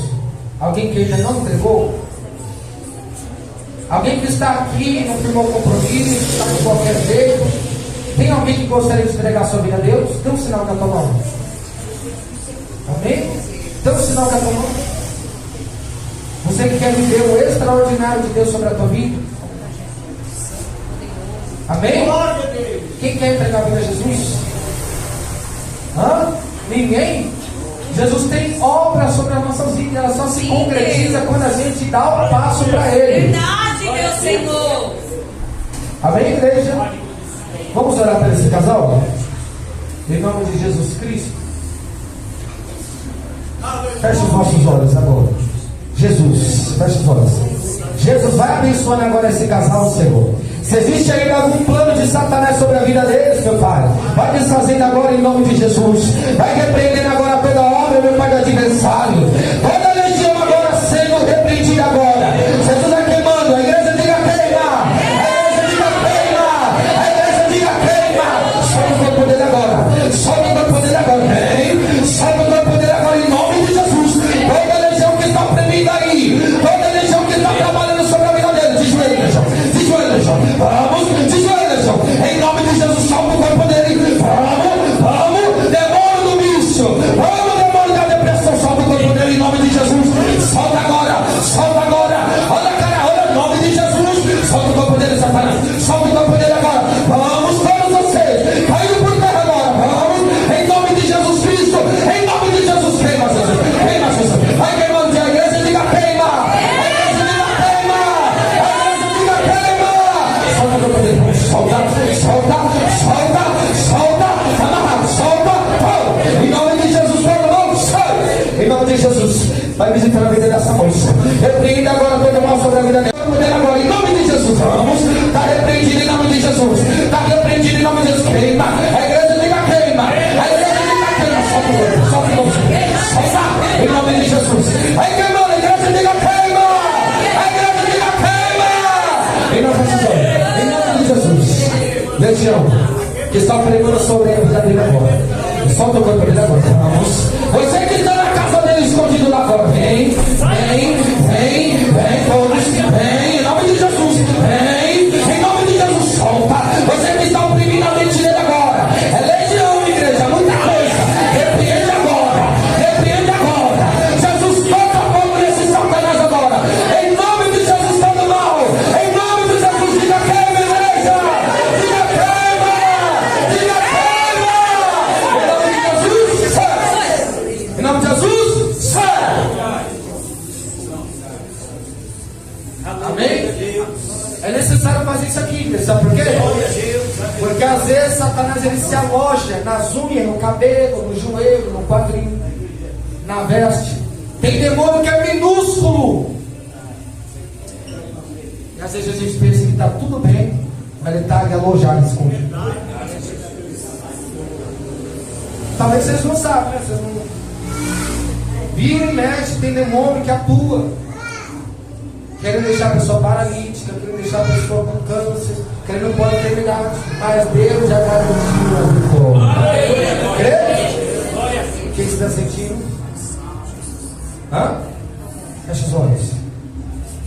Alguém que ainda não entregou? Alguém que está aqui e não firmou compromisso, está de qualquer jeito? Tem alguém que gostaria de entregar sua vida a Deus? Dê um sinal com a tua mão. Amém? Dê um sinal com a tua mão. Você que quer viver o extraordinário de Deus sobre a tua vida? Amém? Glória a Deus. Quem quer entregar a vida a Jesus? Ninguém? Jesus tem obra sobre as nossas vidas. Ela só se concretiza quando a gente dá o passo para Ele. Verdade, meu Senhor. Amém, igreja? Vamos orar para esse casal? Em nome de Jesus Cristo. Feche os nossos olhos agora. Jesus, feche os olhos. Jesus, vai abençoando agora esse casal, Senhor. Se existe ainda algum plano de Satanás sobre a vida deles, meu Pai, vai desfazendo agora em nome de Jesus. Vai repreendendo agora toda obra, meu Pai, do adversário. Toda legião agora sendo repreendida agora. Jesus vai queimando, a igreja diga queima. A igreja diga queima. A igreja diga queima. Sobe o teu poder agora. Sobe o teu poder agora. Vem. Sobe o teu poder agora em nome de Jesus. Toda legião que está oprimida aí. Toda legião que está trabalhando sobre a vida deles. De joelhos. Vamos, de joelhos. Em nome de Jesus, sobe o teu poder. Vamos, demônio do vício. Vamos, demônio da depressão. Sobe o teu poder em queima. A igreja diga queima. A igreja diga queima. Solta o outro. Solta. Em nome de Jesus. Aí queimou. A igreja diga queima. A igreja diga queima. Em nome de Jesus. Legião, que está pregando sobre a vida dele agora. Solta o corpo dele agora. Vamos. Você que está na casa dele escondido lá agora. Vem. Todos. Vem. Em nome de Jesus. Vem. Em nome de Jesus. Solta. Você que está oprimindo a mente dele agora. É legião, igreja. Muita coisa. Repreende agora. Jesus, toca fogo nesse Satanás agora. Em nome de Jesus, todo mal. Em nome de Jesus, diga queima, igreja. Diga queima. Em nome de Jesus, sai. Amém? É necessário fazer isso aqui, sabe por quê? Porque às vezes Satanás ele se aloja nas unhas, no cabelo, no joelho, no quadril, na veste. Tem demônio que é minúsculo. E às vezes a gente pensa que está tudo bem, mas ele está alojado, escondido. Talvez vocês não sabem, né? Vocês não... Vira e mexe, tem demônio que atua. Querendo deixar a pessoa paralítica, querendo deixar a pessoa com câncer, querendo pode terminar. Mas Deus já garantiu a vitória. Crê? O que você está sentindo? Fecha os olhos.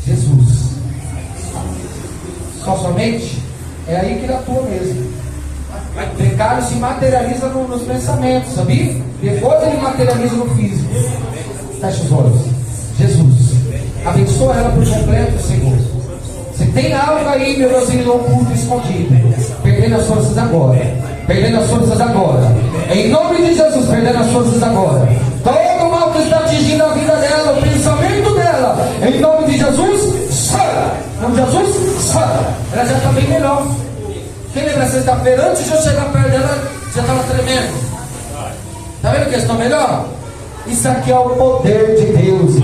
Jesus. Somente é aí que ele atua mesmo. O pecado se materializa nos pensamentos, sabia? Depois ele materializa no físico. Fecha os olhos. Jesus, abençoa ela por completo, Senhor. Você tem algo aí, meu Deusinho, no oculto escondido. Perdendo as forças agora. Em nome de Jesus, perdendo as forças agora. Todo mal que está atingindo a vida dela, o pensamento dela, em nome de Jesus, sai. Em nome de Jesus, sai. Ela já está bem melhor. Quem lembra sexta-feira, antes de eu chegar perto dela, já estava tremendo. Está vendo que eles estão melhor? Isso aqui é o poder de Deus.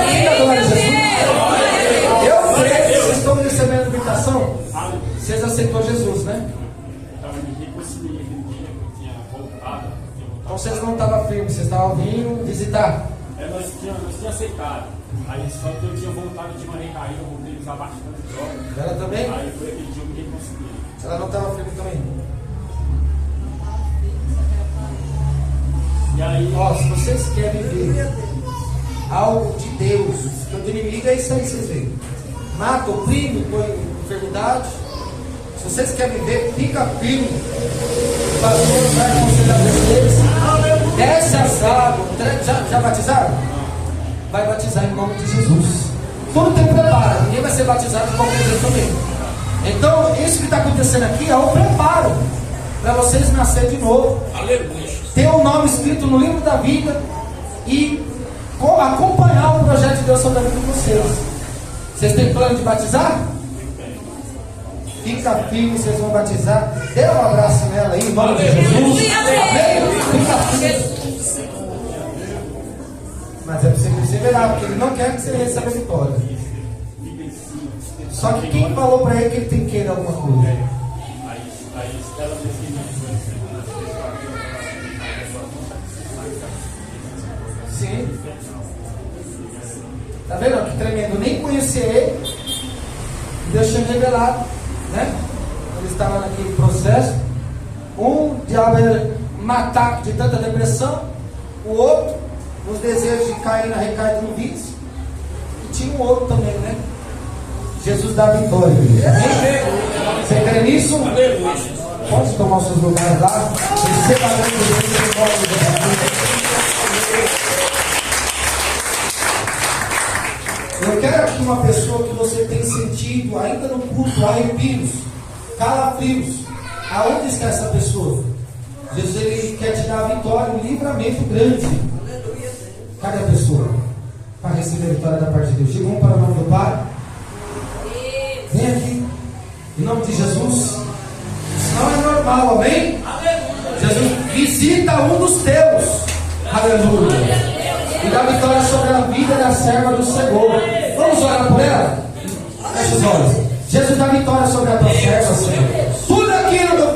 Quem adora Jesus? Eu creio que vocês estão recebendo a invitação. Vocês aceitou Jesus, né? Então vocês não estavam firmes, vocês estavam vindo visitar. Nós tínhamos aceitado. Aí só que eu tinha vontade de maneira cair, eu voltei a usar bastante droga. Ela também? Aí foi aquele dia que eu consegui. Ela não estava firme também. E aí, Se vocês querem ver algo de Deus, que o inimigo é isso aí, vocês veem. Mata, oprime, põe enfermidade. Se vocês querem ver, fica firme. O pastor vai aconselhar vocês. Desce as águas. Já batizaram? Vai batizar em nome de Jesus. Tudo tem preparo. Ninguém vai ser batizado de qualquer jeito também. Então, isso que está acontecendo aqui é o preparo para vocês nascerem de novo. Aleluia. Ter o nome escrito no livro da vida e acompanhar o projeto de Deus sobre a vida de vocês. Vocês têm plano de batizar? Fica firme, vocês vão batizar. Dê um abraço nela aí, em nome de Jesus. Amém? Fica firme. Mas é para você perseverar, porque ele não quer que você receba a vitória. Só que quem falou para ele que ele tem que querer alguma coisa? aí ela Sim. Tá vendo? Que tremendo. Nem conhecia ele. Deus tinha revelado, né? Ele estava naquele processo. Um diabo ia matar de tanta depressão. O outro, os desejos de cair na recaída no vício. E tinha um outro também, né? Jesus dá vitória. Você crê nisso? Pode tomar os seus lugares lá. Receba a grande Deus em nome de Jesus. Eu quero aqui uma pessoa que você tem sentido ainda no culto, arrepios, calafrios. Aonde está essa pessoa? Jesus ele quer te dar a vitória, um livramento grande. Cadê a pessoa? Para receber a vitória da parte de Deus. Chegou para o nome do Pai. Vem aqui. Em nome de Jesus. Isso não é normal, amém? Jesus visita um dos teus. Aleluia. E dá vitória sobre a vida da serva do Senhor. Vamos orar por ela? Feche os olhos. Jesus dá vitória sobre a tua serva, Senhor. Tudo aquilo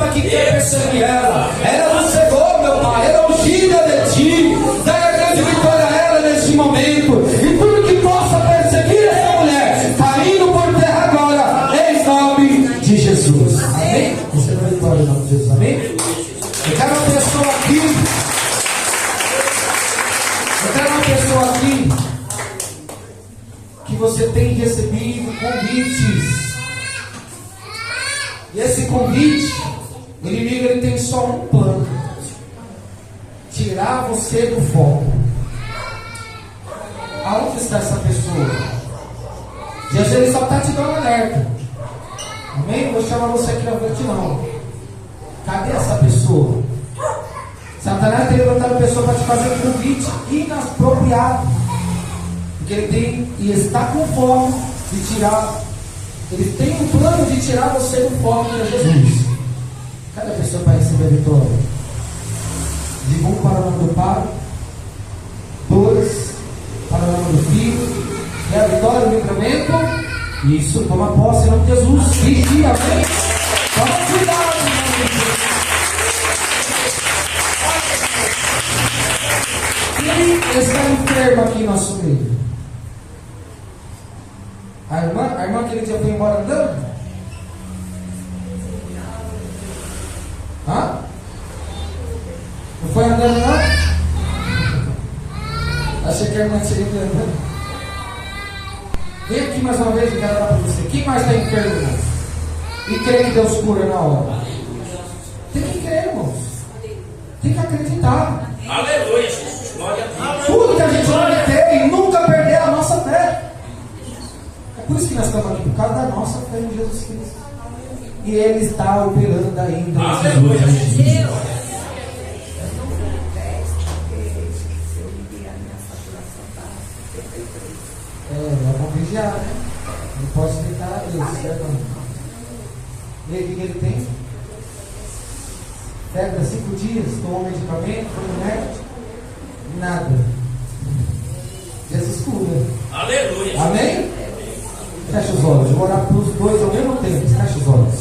Amém? Você vai vitória em nome de Jesus. Amém? Eu quero uma pessoa aqui que você tem recebido convites. E esse convite, o inimigo ele tem só um plano: tirar você do foco. Aonde está essa pessoa? Jesus ele só está te dando alerta. Amém? Vou chamar você aqui na frente não. Cadê essa pessoa? Satanás tem levantado a pessoa para te fazer um convite inapropriado. Porque ele tem e está com fome de tirar. Ele tem um plano de tirar você do foco de Jesus. Cadê a pessoa para receber a vitória? De 1 para o nome do Pai, 2 para o nome do Filho, e a vitória do livramento. Isso, toma posse em nome de Jesus. Vigia, amém? Toma cuidado em nome de Jesus. Quem está enfermo aqui em nosso meio? A irmã aquele dia foi embora andando? Hã? Não foi andando não? Achei que a irmã tinha ido andando. Vem aqui mais uma vez, eu quero dar para você. Quem mais está enfermo, irmãos? E crê que Deus cura na hora? Tem que crer, irmãos. Tem que acreditar. Aleluia, Jesus. Glória a Deus. Tudo que a gente vai ter e nunca perder a nossa fé. É por isso que nós estamos aqui, por causa da nossa fé em Jesus Cristo. E Ele está operando ainda. Aleluia, Jesus. Vamos vigiar, né? Não pode tentar a Deus, certo? E aí, o que ele tem? Pega 5 dias, tomou medicamento, foi no médico, nada. Jesus cura. Aleluia. Amém? Fecha os olhos, eu vou orar para os dois ao mesmo tempo. Fecha os olhos.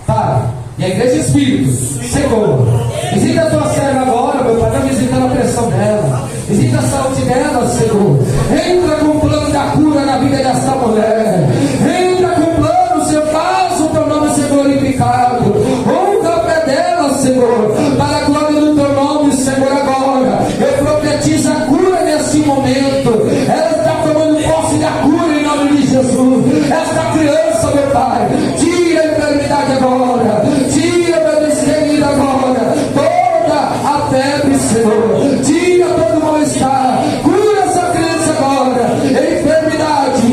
Para. E a igreja Espírito, Senhor, visita a tua serva agora, meu Pai, está visitando a pressão dela, visita a saúde dela, Senhor. Entra com o plano da cura na vida dessa mulher. Entra com o plano, Senhor, faz o teu nome ser glorificado. Honra a fé dela, Senhor, para a glória do teu nome, Senhor, agora. Eu profetizo a cura nesse momento. Ela está tomando posse da cura em nome de Jesus. Esta criança, meu Pai, tira a enfermidade agora. Tira a descrença agora. Toda a febre, Senhor. Tira todo o mal-estar. Cura essa criança agora. Enfermidade,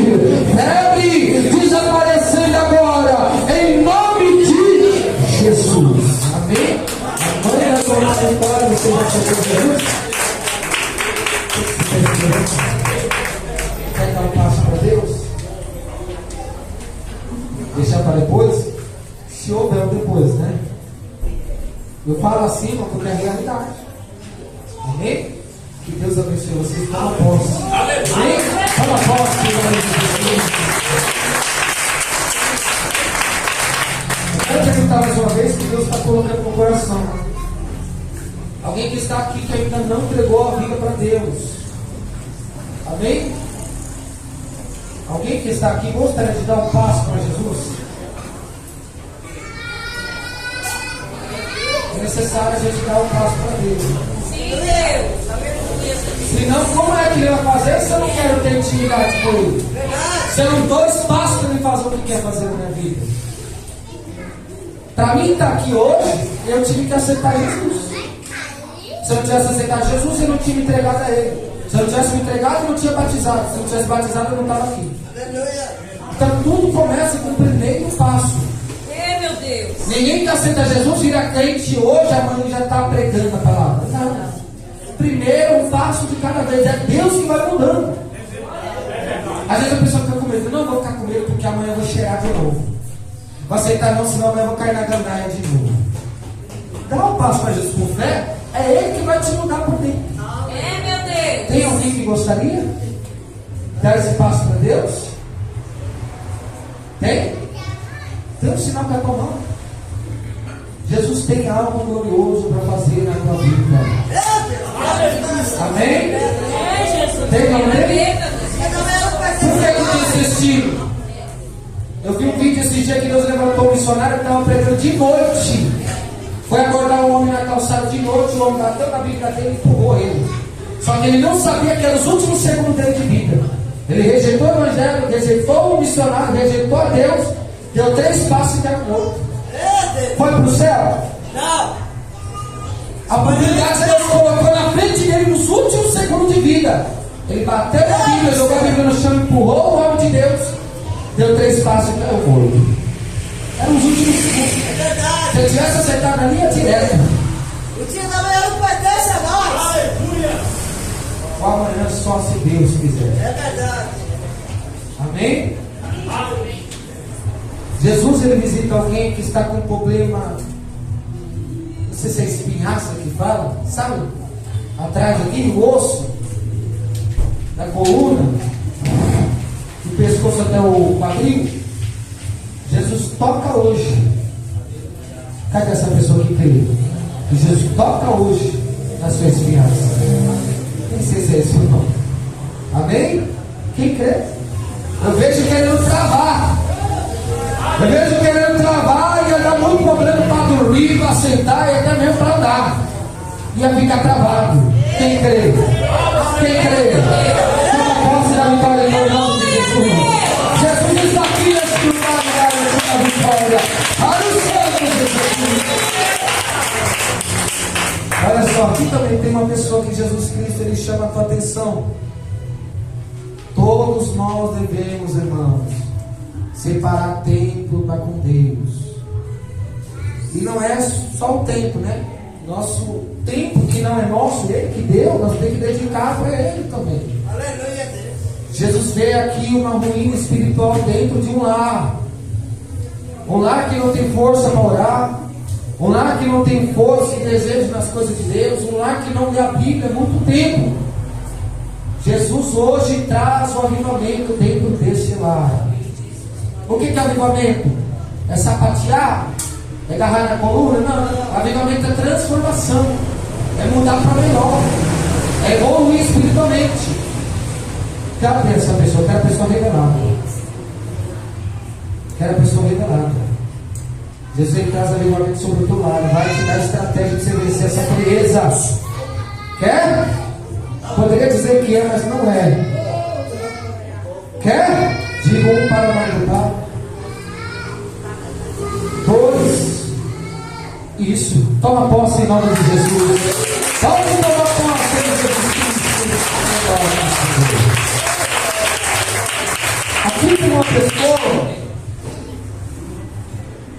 febre, desaparecendo agora. Em nome de Jesus. Amém? A mãe da sua vitória, você já chegou Jesus? Quer dar um passo para Deus? Deixar para depois? Se houver o depois, né? Eu falo assim porque é a realidade. Amém? Que Deus abençoe vocês. Toma posse. Amém? Toma posse. Eu quero perguntar mais uma vez que Deus está colocando no coração. Alguém que está aqui que ainda não entregou a vida para Deus. Amém? Alguém que está aqui gostaria de dar um passo para Jesus? É necessário a gente dar um passo para Deus. Sim, Deus. Aleluia. Senão, como é que ele vai fazer se eu não quero ter intimidade com ele? Se eu não dou espaço para ele fazer o que quer fazer na minha vida. Para mim estar aqui hoje, eu tive que aceitar Jesus. Se eu não tivesse aceitado Jesus, eu não tinha me entregado a ele. Se eu não tivesse me entregado, eu não tinha batizado. Se eu não tivesse batizado, eu não estava aqui. Então tudo começa com o primeiro passo. Meu Deus. Ninguém que aceita Jesus vira crente hoje, amanhã já está pregando a palavra. Não. Primeiro, um passo de cada vez. É Deus que vai mudando. Às vezes a pessoa fica com medo. Não vou ficar com medo porque amanhã eu vou cheirar de novo. Vou aceitar não, senão amanhã eu vou cair na gandaia de novo. Dá um passo para Jesus com fé. É Ele que vai te mudar por dentro. Meu Deus. Tem alguém que gostaria de dar esse passo para Deus? Tem? Tem um sinal com a tua mão. Jesus tem algo glorioso para fazer na tua vida. Amém? Jesus. Tem alguém? Amém. Por que eu tenho insistido? Eu vi um um vídeo esse dia que Deus levantou um missionário que estava pregando de noite. Foi acordar um homem na calçada de noite, o homem bateu na Bíblia dele e empurrou ele. Só que ele não sabia que eram os últimos segundos dele de vida. Ele rejeitou o evangelho, rejeitou o missionário, rejeitou a Deus, deu 3 passos e caiu morto. Foi para o céu? Não. A oportunidade Deus colocou na frente dele nos últimos segundos de vida. Ele bateu na Bíblia, jogou a Bíblia no chão, empurrou o homem de Deus, deu 3 passos e caiu morto. Eram os últimos segundos. É verdade. Se ele tivesse acertado na linha direta, O dia da manhã não pertence a nós. Aleluia! o amanhã só se Deus quiser. É verdade. Amém? Jesus, ele visita alguém que está com um problema, não sei se é espinhaça que fala, sabe? Atrás aqui, no osso, da coluna, do pescoço até o quadril. Jesus toca hoje. Cadê essa pessoa que crê? Que Jesus toca hoje na sua espinhaça. Nem sei se é isso ou não. Amém? Quem crê? Eu vejo querendo travar. Eu vejo querendo travar, ia dar muito problema para dormir, para sentar e até mesmo para andar. Ia ficar travado. Quem crê? Quem crê? Toma posse da vitória em nome de Jesus. Jesus está aqui nesse lugar de garantir a vitória. Olha o santo Jesus. Olha só, aqui também tem uma pessoa que Jesus Cristo, ele chama a tua atenção. Todos nós devemos, irmãos, separar tempo para com Deus. E não é só o tempo, né? Nosso tempo que não é nosso, Ele que deu, nós temos que dedicar para Ele também. Aleluia, Deus. Jesus vê aqui uma ruína espiritual dentro de um lar. Um lar que não tem força para orar. Um lar que não tem força e desejo nas coisas de Deus. Um lar que não lê a Bíblia há muito tempo. Jesus hoje traz o avivamento dentro desse lar. O que é avivamento? É sapatear? É agarrar na coluna? Não. Avivamento é transformação. É mudar para melhor. É evoluir espiritualmente. Quero ver essa pessoa. Quero a pessoa revelada. Quero a pessoa revelada. Jesus ele traz avivamento sobre o teu lado. Vai te dar estratégia de você vencer essa frieza. Quer? Poderia dizer que é, mas não é. Quer? Diga um para mais. 2. Isso. Toma posse em nome de Jesus. Pode tomar posse em Jesus Cristo. Aqui tem uma pessoa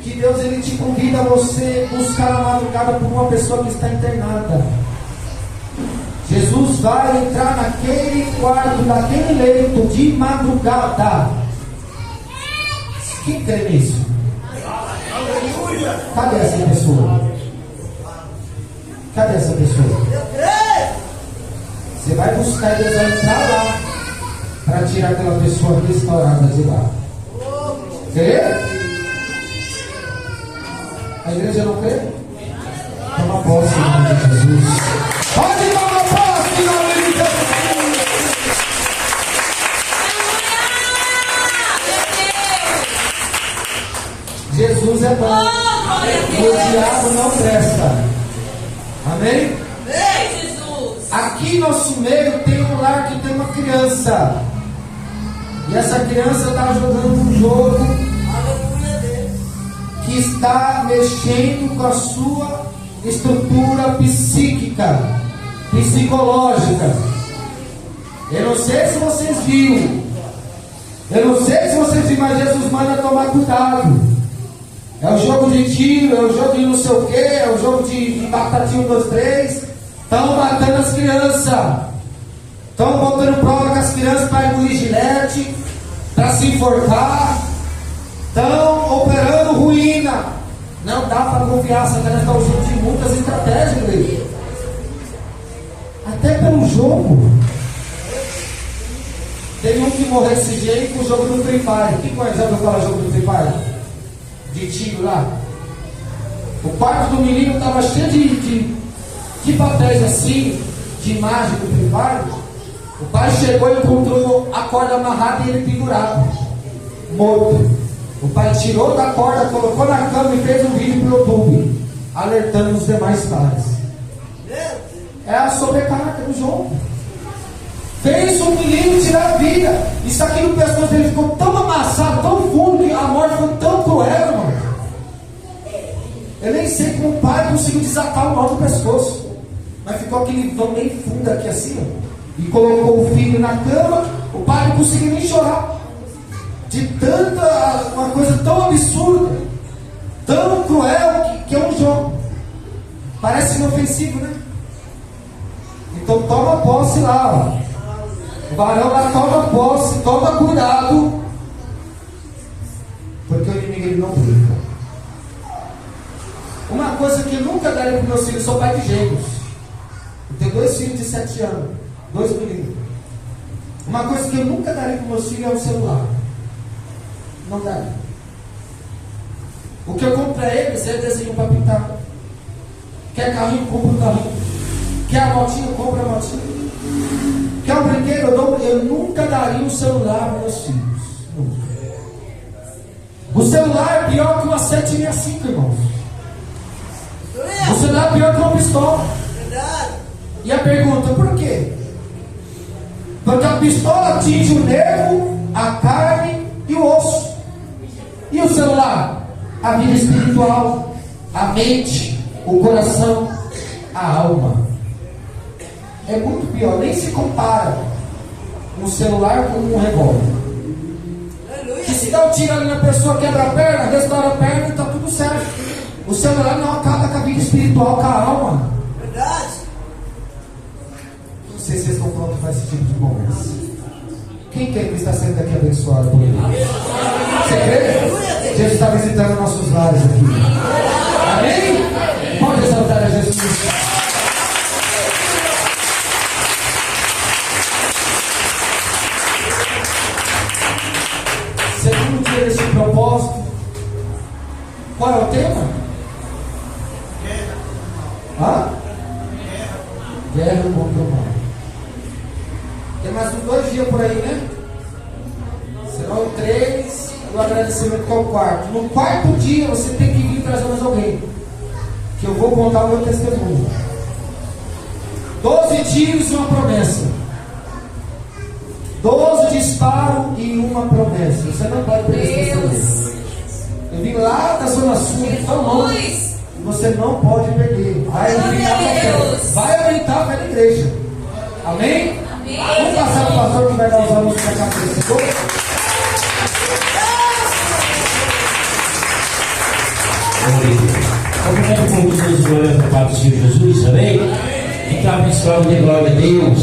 que Deus ele te convida a você buscar a madrugada por uma pessoa que está internada. Jesus vai entrar naquele quarto, naquele leito de madrugada. Quem crê nisso? Cadê essa pessoa? Cadê essa pessoa? Eu creio. Você vai buscar e Deus vai entrar lá para tirar aquela pessoa restaurada de lá. Crê? A igreja não crê? Toma posse em nome de Jesus. Pode tomar posse em nome de Jesus. Jesus é bom. O diabo não presta. Amém? Ei, Jesus. Aqui em nosso meio tem um lar que tem uma criança. E essa criança está jogando um jogo Aleluia, Deus. que está mexendo com a sua estrutura psíquica, psicológica. Eu não sei se vocês viram. Eu não sei se vocês viram, mas Jesus manda tomar cuidado. É o jogo de tiro, é o jogo de não sei o que, é o jogo de batatinha 1, 2, 3. Estão matando as crianças. Estão botando prova com as crianças para engolir gilete, para se enforcar. Estão operando ruína. Não dá para confiar, Satanás está usando de muitas estratégias, igreja. Até pelo jogo. Tem um que morreu esse dia aí com o jogo do Free Fire. Quem conhece? Já ouviu falar jogo do Free Fire? De tiro lá. O quarto do menino estava cheio de papéis assim, de imagem do Free Fire. O pai chegou e encontrou a corda amarrada e ele pendurado, morto. O pai tirou da corda, colocou na cama e fez um vídeo para o YouTube, alertando os demais pais. É a sobrecarga do João. Fez um menino tirar a vida. Isso aqui no pescoço dele ficou tão amassado, tão fundo, que a morte foi tão cruel, irmão. Eu nem sei como o pai conseguiu desatar o nó do pescoço. Mas ficou aquele vão bem fundo aqui assim, ó. E colocou o filho na cama. O pai não conseguiu nem chorar. De tanta, uma coisa tão absurda, tão cruel, que é um jogo. Parece inofensivo, né? Então toma posse lá, ó. O varão lá toma posse, toma cuidado. Porque o inimigo ele não brinca. Uma coisa que eu nunca daria para meus filhos, sou pai de gêmeos. Eu tenho 2 filhos de 7 anos, 2 meninos. Uma coisa que eu nunca daria para meus filhos é um celular. Não daria. O que eu compro para eles é desenho para pintar. Quer carrinho, compra um carrinho. Quer a motinha, compra a motinha. Quer um brinquedo, eu nunca daria um celular para meus filhos. Nunca. O celular é pior que uma 765, irmãos. O celular é pior que uma pistola. E a pergunta, por quê? Porque a pistola atinge o nervo, a carne e o osso. E o celular? A vida espiritual, a mente, o coração, a alma. É muito pior, nem se compara um celular com um revólver. Que se dá um tiro ali na pessoa, quebra a perna, restaura a perna e está tudo certo. O celular não acaba com a vida espiritual, com a alma. Verdade. Não sei se vocês estão prontos para esse tipo de conversa. Quem quer que está sendo daqui abençoado por ele? Você crê? Jesus está visitando nossos lares aqui. Amém? Pode exaltar a Jesus. Segundo dia desse propósito, qual é o tema? Guerra contra o mal. Tem mais uns 2 dias por aí, né? Serão 3. O agradecimento com o 4. No 4º dia você tem que vir trazer mais alguém, que eu vou contar o meu testemunho. 12 tiros e uma promessa. 12 disparos e uma promessa. Você não pode perder esse testemunho. Eu vim lá da Zona Sul, tão longe. Você não pode perder. Vai aumentar a fé. Vai aumentar a fé da igreja. Amém? Amém. Vamos passar para o pastor que vai dar os alunos para cá para esse povo. Obrigado por vocês glória para o Senhor Jesus, amém? E está abençoado de glória a Deus.